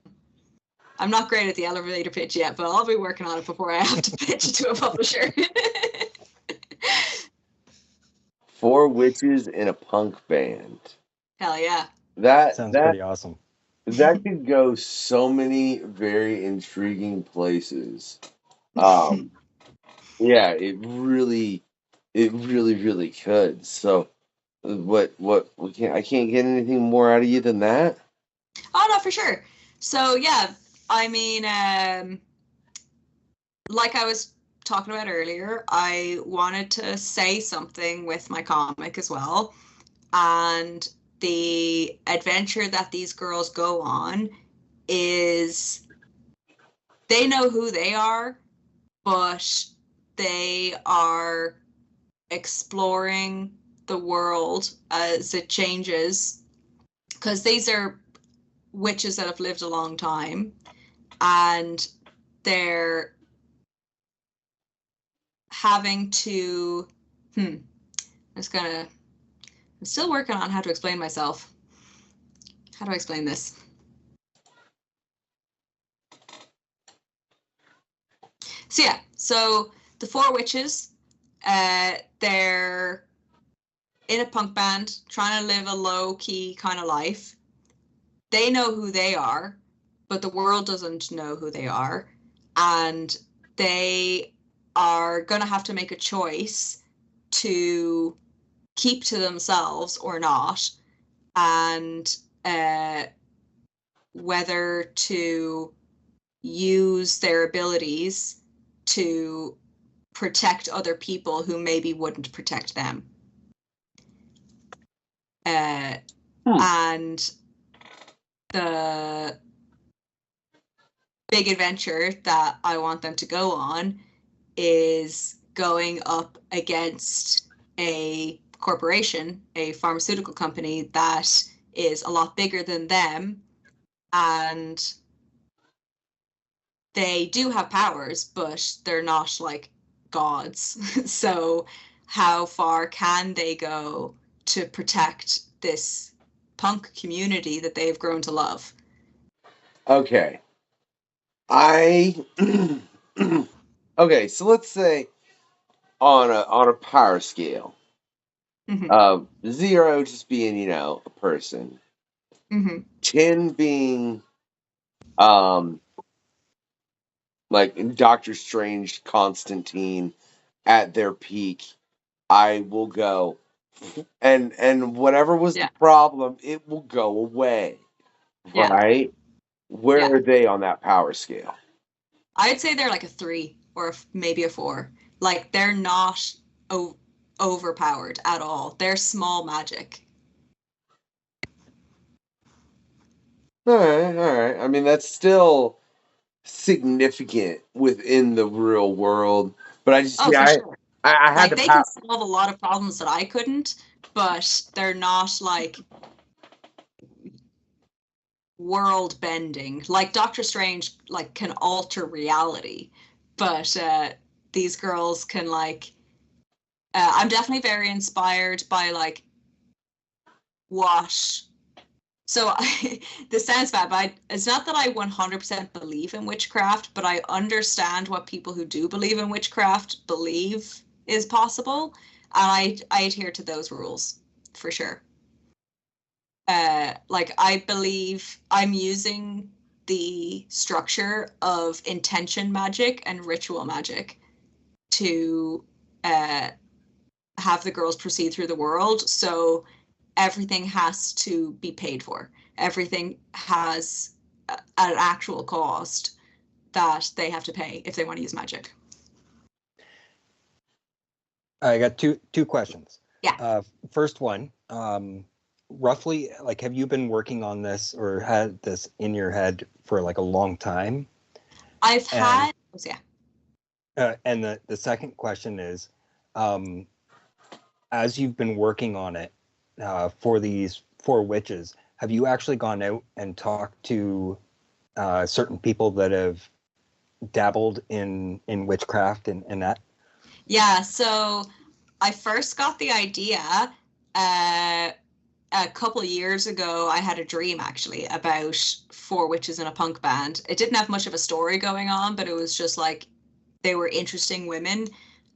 I'm not great at the elevator pitch yet, but I'll be working on it before I have to pitch it to a publisher. 4 witches in a punk band. Hell yeah. Sounds pretty awesome. That could go so many very intriguing places. Yeah, it really could. So, I can't get anything more out of you than that. Oh no, for sure. So yeah, I mean, like I was talking about earlier, I wanted to say something with my comic as well, and the adventure that these girls go on is they know who they are, but they are exploring the world as it changes, because these are witches that have lived a long time, and they're having to I'm still working on how to explain myself. How do I explain this? So yeah, so the 4 witches, they're in a punk band trying to live a low-key kind of life. They know who they are, but the world doesn't know who they are, and they are going to have to make a choice to keep to themselves or not, and whether to use their abilities to protect other people who maybe wouldn't protect them. And the big adventure that I want them to go on is going up against a corporation, a pharmaceutical company that is a lot bigger than them, and they do have powers, but they're not like gods. So how far can they go to protect this punk community that they've grown to love? Okay. Okay, so let's say on a power scale, 0 just being, a person, 10 being like Doctor Strange, Constantine at their peak. I will go, and whatever was the problem, it will go away. Yeah. right? Where Yeah. are they on that power scale? I'd say they're like a 3 or maybe a 4. Like they're not overpowered at all. They're small magic. All right. I mean, that's still significant within the real world, but I just Oh, for sure. I had Like to they can solve a lot of problems that I couldn't, but they're not like world bending. Like Doctor Strange like can alter reality, but these girls can like I'm definitely very inspired by like what. So this sounds bad, but it's not that I 100% believe in witchcraft, but I understand what people who do believe in witchcraft believe is possible, and I adhere to those rules for sure. Like I believe I'm using the structure of intention magic and ritual magic to have the girls proceed through the world. So everything has to be paid for. Everything has an actual cost that they have to pay if they want to use magic. I got two questions. Yeah. First one, roughly, like, have you been working on this or had this in your head for like a long time? I've had, and the second question is, as you've been working on it for these 4 witches, have you actually gone out and talked to certain people that have dabbled in witchcraft and that? Yeah, so I first got the idea a couple of years ago. I had a dream actually about 4 witches in a punk band. It didn't have much of a story going on, but it was just like they were interesting women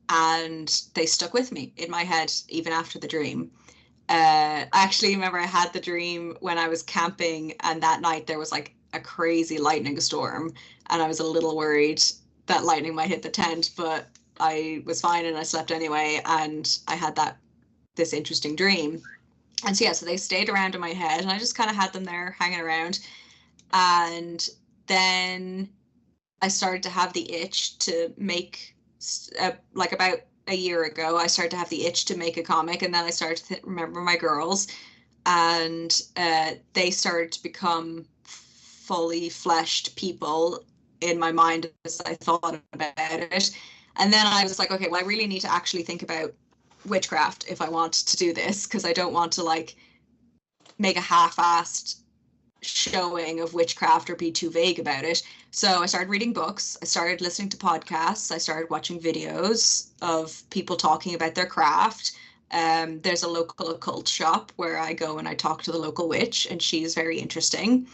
and they stuck with me in my head even after the dream. I actually remember I had the dream when I was camping, and that night there was like a crazy lightning storm, and I was a little worried that lightning might hit the tent, but I was fine and I slept anyway, and I had this interesting dream. And so yeah, so they stayed around in my head, and I just kind of had them there hanging around. And then I started to have the itch to make, like about a year ago, I started to have the itch to make a comic, and then I started to remember my girls, and they started to become fully fleshed people in my mind as I thought about it. And then I was like, okay, well, I really need to actually think about witchcraft if I want to do this, because I don't want to like make a half-assed showing of witchcraft or be too vague about it. So I started reading books, I started listening to podcasts, I started watching videos of people talking about their craft. There's a local occult shop where I go and I talk to the local witch, and she's very interesting.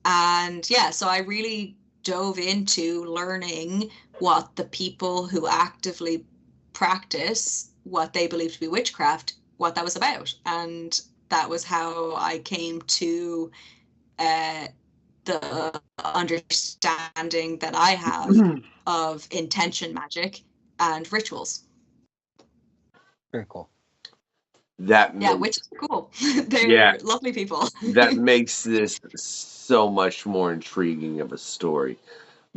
And yeah, so I really dove into learning what the people who actively practice what they believe to be witchcraft, what that was about. And that was how I came to the understanding that I have of intention magic and rituals. Very cool. Which is cool. They're lovely people. That makes this so much more intriguing of a story,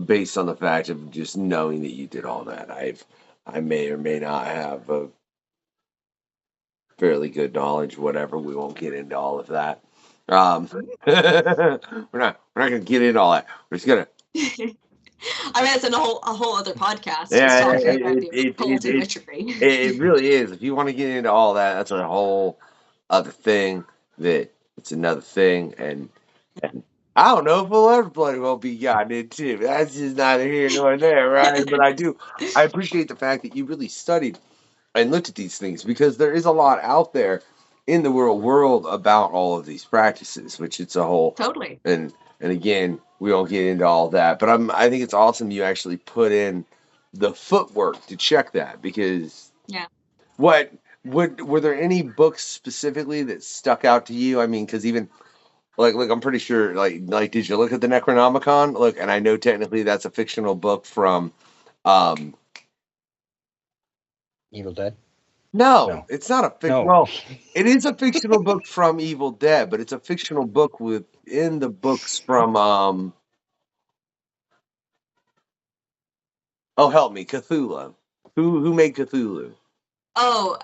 based on the fact of just knowing that you did all that. I may or may not have a fairly good knowledge, whatever. We won't get into all of that. We're not gonna get into all that. We're just gonna. I mean, it's a whole other podcast. Yeah, talking about the occult and witchery. It really is. If you want to get into all that, that's a whole other thing. It's another thing, and I don't know if we'll ever bloody well be gotten into. That's just neither here nor there, right? But I appreciate the fact that you really studied and looked at these things, because there is a lot out there in the world about all of these practices, which it's a whole totally. And again, we won't get into all that, but I think it's awesome you actually put in the footwork to check that, because were there any books specifically that stuck out to you? I mean, because even like I'm pretty sure like did you look at the Necronomicon? Look, and I know technically that's a fictional book from Evil Dead. No, it's not a No. Well, it is a fictional book from Evil Dead, but it's a fictional book within the books from oh, help me, Cthulhu. Who made Cthulhu? Oh,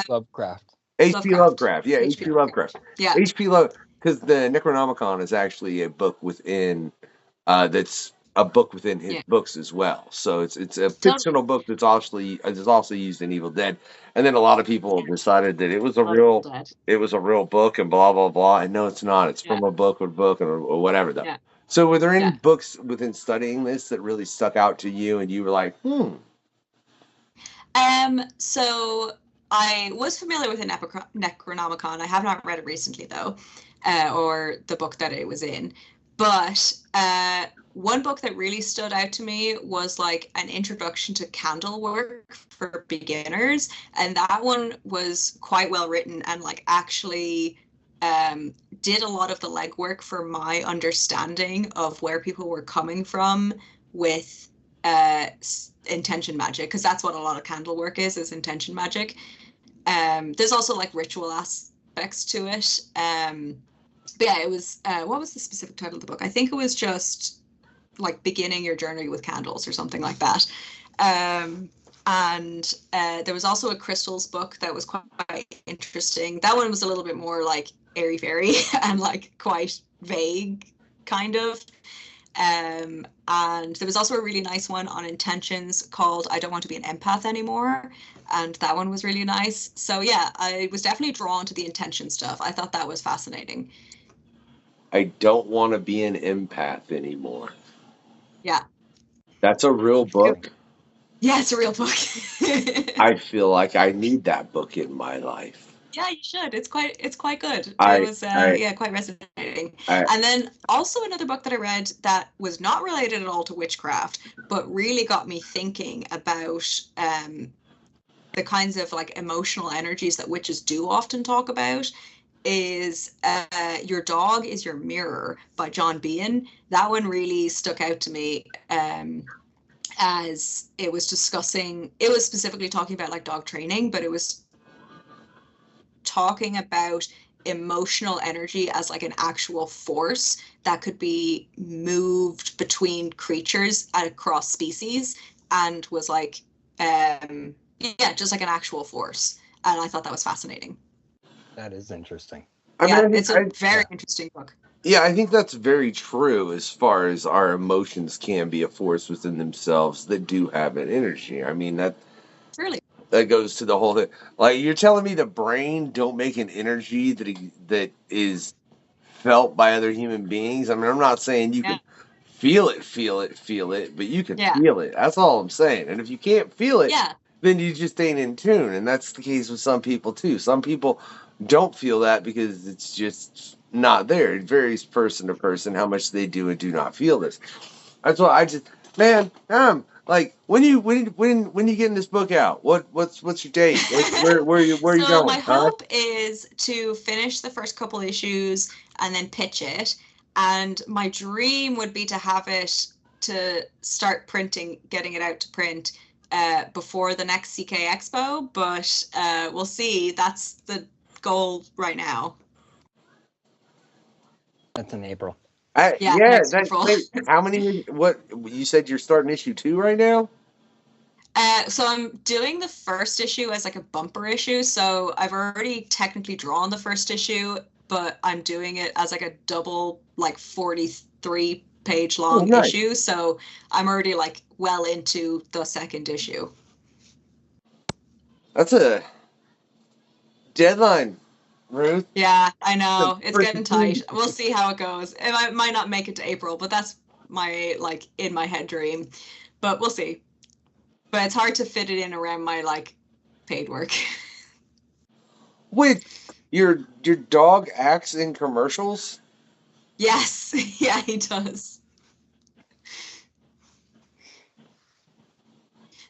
Lovecraft. H.P. Lovecraft. Yeah, H.P. H.P. Lovecraft. Yeah. H.P. Love, because the Necronomicon is actually a book within that's a book within his Yeah. books as well. So it's a Totally. fictional book that's also used in Evil Dead. And then a lot of people decided that it was a real book and blah blah blah. And no, it's not. It's from a book or whatever though. Yeah. So were there any Yeah. books within studying this that really stuck out to you and you were like, So I was familiar with the Necronomicon. I have not read it recently though, or the book that it was in. But one book that really stood out to me was like an introduction to candle work for beginners, and that one was quite well written and like actually did a lot of the legwork for my understanding of where people were coming from with intention magic, because that's what a lot of candle work is intention magic. There's also like ritual aspects to it. But yeah, it was what was the specific title of the book? I think it was just like beginning your journey with candles or something like that. And there was also a crystals book that was quite interesting. That one was a little bit more like airy fairy and like quite vague kind of. And there was also a really nice one on intentions called I Don't Want to Be an Empath Anymore. And that one was really nice. So yeah, I was definitely drawn to the intention stuff. I thought that was fascinating. I don't want to be an empath anymore. Yeah. That's a real book. Yeah, it's a real book. I feel like I need that book in my life. Yeah, you should. It's quite good. It was quite resonating. And then also another book that I read that was not related at all to witchcraft, but really got me thinking about the kinds of like emotional energies that witches do often talk about is Your Dog is Your Mirror by John Behan. That one really stuck out to me as it was specifically talking about like dog training, but it was talking about emotional energy as like an actual force that could be moved between creatures across species, and was like just like an actual force. And I thought that was fascinating. That is interesting. It's a very interesting book. Yeah, I think that's very true as far as our emotions can be a force within themselves that do have an energy. I mean, that goes to the whole thing. Like, you're telling me the brain don't make an energy that is felt by other human beings? I mean, I'm not saying you can feel it, but you can feel it. That's all I'm saying. And if you can't feel it, then you just ain't in tune. And that's the case with some people, too. Some people don't feel that because it's just not there. It varies person to person how much they do and do not feel this. That's why I just, man, like when you getting this book out? What's your date? Where are you going? So my hope is to finish the first couple issues and then pitch it. And my dream would be to have it to start getting it out to print before the next CK Expo. But we'll see. That's the goal right now. That's in April. Next April. How many? What you said? You're starting issue 2 right now. So I'm doing the first issue as like a bumper issue. So I've already technically drawn the first issue, but I'm doing it as like a double, like 43-page long issue. So I'm already like well into the second issue. That's a deadline, Ruth. Yeah, I know. It's getting tight. We'll see how it goes. I might not make it to April, but that's my like in my head dream. But we'll see. But it's hard to fit it in around my like paid work. Wait, your dog acts in commercials? Yes. Yeah, he does.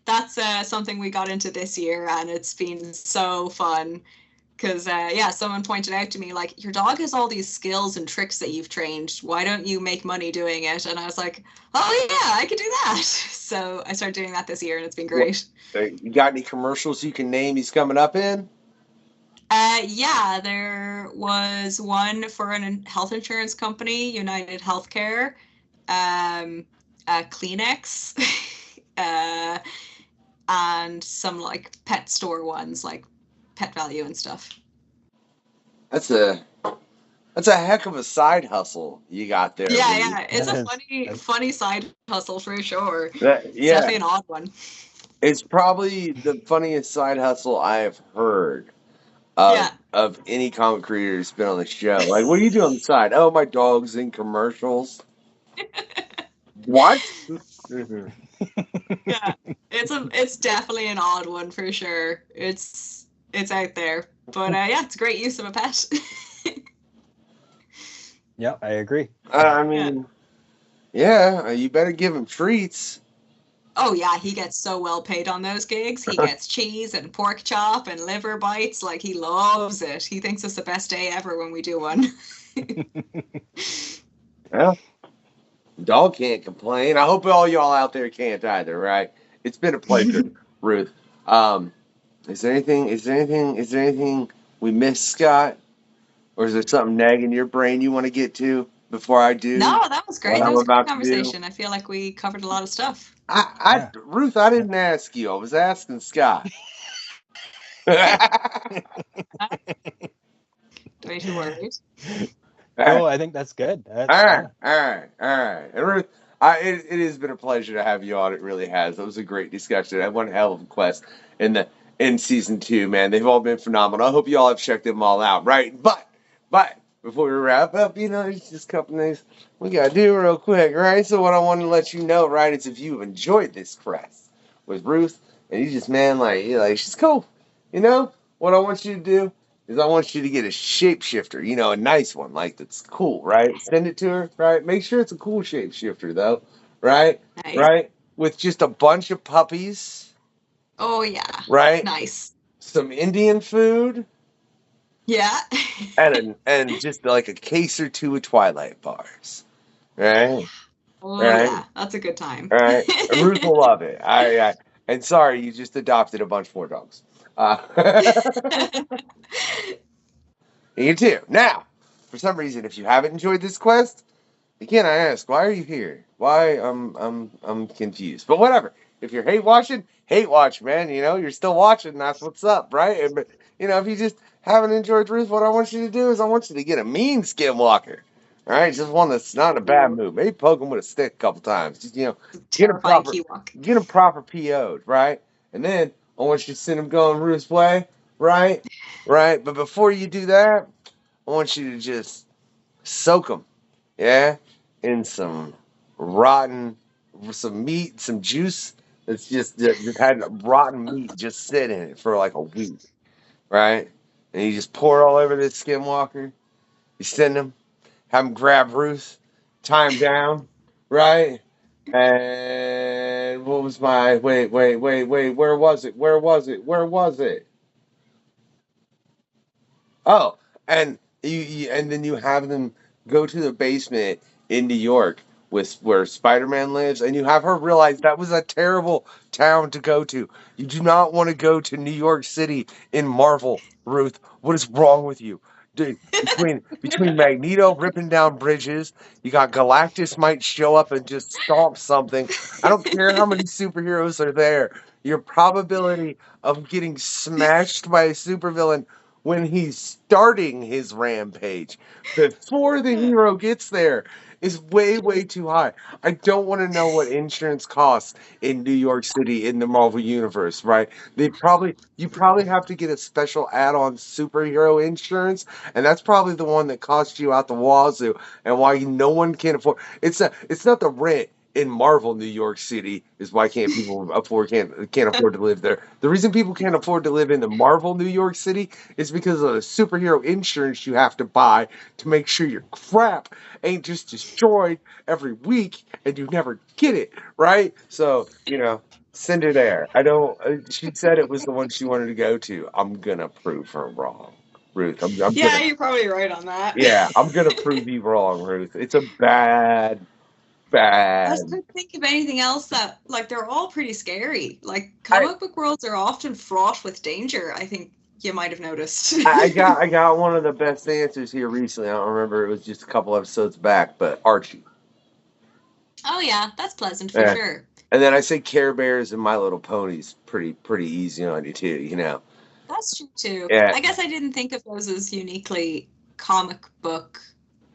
That's something we got into this year, and it's been so fun. Because someone pointed out to me, like, your dog has all these skills and tricks that you've trained. Why don't you make money doing it? And I was like, oh yeah, I could do that. So I started doing that this year, and it's been great. You got any commercials you can name he's coming up in? Yeah, there was one for a health insurance company, United Healthcare, Kleenex, and some like pet store ones, like Pet Value and stuff. That's a heck of a side hustle you got there. Yeah, it's a funny side hustle for sure. It's definitely an odd one. It's probably the funniest side hustle I have heard of any comic creator who's been on the show. Like, what do you do on the side? Oh, my dog's in commercials. What? Yeah, it's definitely an odd one for sure. It's out there, but it's a great use of a pet. Yeah, I agree. I mean, you better give him treats. Oh yeah, he gets so well paid on those gigs. He gets cheese and pork chop and liver bites. Like, he loves it. He thinks it's the best day ever when we do one. Well, dog can't complain. I hope all y'all out there can't either, right? It's been a pleasure, Ruth. Is there anything we missed, Scott? Or is there something nagging your brain you want to get to before I do? No, that was great. That was a good conversation. I feel like we covered a lot of stuff. Ruth, I didn't ask you. I was asking Scott. Don't you worry. Oh, I think that's good. All right. And Ruth, it has been a pleasure to have you on. It really has. It was a great discussion. I one hell of a quest in season 2, man. They've all been phenomenal. I hope you all have checked them all out, right? But before we wrap up, there's just a couple things we gotta do real quick, right? So what I want to let you know, right, is if you've enjoyed this quest with Ruth, and you just, man, like she's cool. What I want you to do is I want you to get a shapeshifter, a nice one, like, that's cool, right? Send it to her, right? Make sure it's a cool shapeshifter, though, right? Nice. Right? With just a bunch of puppies. Oh, yeah. Right? Nice. Some Indian food. Yeah. and just like a case or two of Twilight bars. Right? Oh, yeah. That's a good time. Right? Ruth will love it. And sorry, you just adopted a bunch more dogs. You too. Now, for some reason, if you haven't enjoyed this quest, again, I ask, why are you here? Why? I'm confused. But whatever. If you're hate watch, man. You're still watching. That's what's up, right? But if you just haven't enjoyed Ruth, what I want you to do is I want you to get a mean skinwalker. All right, just one that's not in a bad mood. Maybe poke him with a stick a couple times. Just get him proper PO'd, right? And then I want you to send him going Ruth's way, right? Right. But before you do that, I want you to just soak him, in some meat, some juice that's just had rotten meat just sit in it for like a week, right? And you just pour it all over this skinwalker. You send him, have him grab Ruth, tie him down, right? And what was my wait? Where was it? Oh, and and then you have them go to the basement in New York where Spider-Man lives, and you have her realize that was a terrible town to go to. You do not want to go to New York City in Marvel, Ruth. What is wrong with you? Dude, between Magneto ripping down bridges, you got Galactus might show up and just stomp something. I don't care how many superheroes are there. Your probability of getting smashed by a supervillain when he's starting his rampage before the hero gets there is way, way too high. I don't want to know what insurance costs in New York City in the Marvel Universe, right? You probably have to get a special add-on superhero insurance, and that's probably the one that costs you out the wazoo, and why no one can afford. It's not the rent in Marvel New York City is why can't afford to live there. The reason people can't afford to live in the Marvel New York City is because of the superhero insurance you have to buy to make sure your crap ain't just destroyed every week and you never get it, right? So, send her there. She said it was the one she wanted to go to. I'm gonna prove her wrong. Ruth. I'm Yeah, you're probably right on that. I'm gonna prove you wrong, Ruth. It's a I bad. just couldn't think of anything else that, like, they're all pretty scary. Like, comic book worlds are often fraught with danger. I think you might have noticed. I got one of the best answers here recently. I don't remember, it was just a couple episodes back, but Archie. Oh yeah, that's pleasant for Yeah. sure. And then I say Care Bears and My Little Ponies, pretty easy on you too, you know. That's true too. Yeah. I guess I didn't think of those as uniquely comic book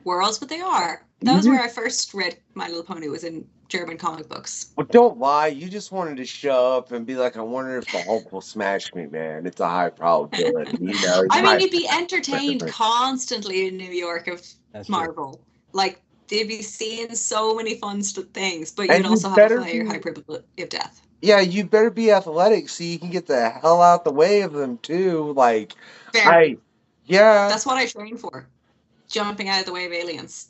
worlds, but they are. That was where I first read My Little Pony, was in German comic books. Well, don't lie. You just wanted to show up and be like, I wonder if the Hulk will smash me, man. It's a high probability, you know. I mean, you'd be entertained constantly in New York of That's Marvel. True. Like, they'd be seeing so many fun things, but And you'd also have a high probability of death. Yeah, you better be athletic so you can get the hell out the way of them too. Like, Fair. yeah. That's what I train for. Jumping out of the way of aliens.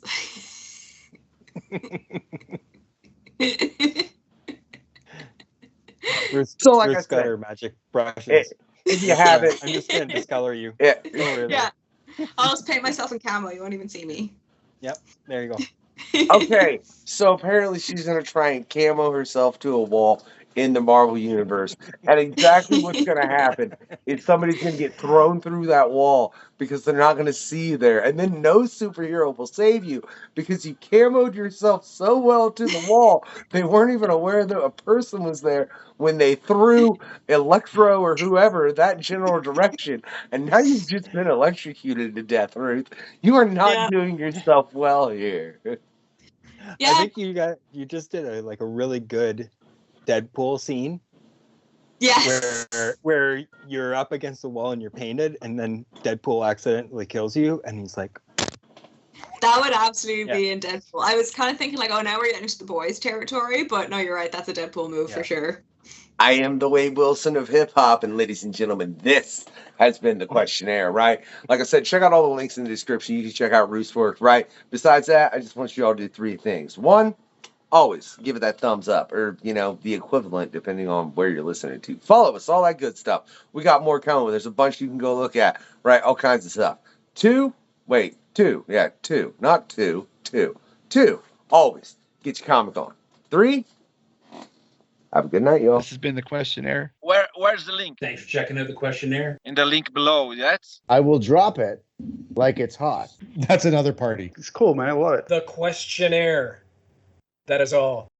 Ruth, So, like I Ruth's got said, her magic brushes. if you have it, I'm just going to discolor you. yeah. Don't worry Yeah. about I'll just paint myself in camo. You won't even see me. Yep, there you go. Okay, so apparently she's gonna try and camo herself to a wall in the Marvel universe, and exactly what's gonna happen is somebody's gonna get thrown through that wall because they're not gonna see you there, and then no superhero will save you because you camoed yourself so well to the wall they weren't even aware that a person was there when they threw Electro or whoever that general direction, and now you've just been electrocuted to death, Ruth. You are not doing yourself well here. Yeah. I think you just did a really good Deadpool scene. Yes. Where you're up against the wall and you're painted, and then Deadpool accidentally kills you, and he's like, that would absolutely be in Deadpool. I was kind of thinking like, oh, now we're getting into the boys' territory, but no, you're right. That's a Deadpool move for sure. I am the Wade Wilson of hip hop, and ladies and gentlemen, this has been the questionnaire, right? Like I said, check out all the links in the description. You can check out Ruth's work, right? Besides that, I just want you all to do 3 things. 1, always give it that thumbs up, or, you know, the equivalent, depending on where you're listening to. Follow us, all that good stuff. We got more coming. There's a bunch you can go look at, right? All kinds of stuff. 2, not 2. 2, always get your comic on. 3, have a good night, y'all. This has been the questionnaire. Where's the link? Thanks for checking out the questionnaire. In the link below, yes? I will drop it like it's hot. That's another party. It's cool, man. I love it. The questionnaire. That is all.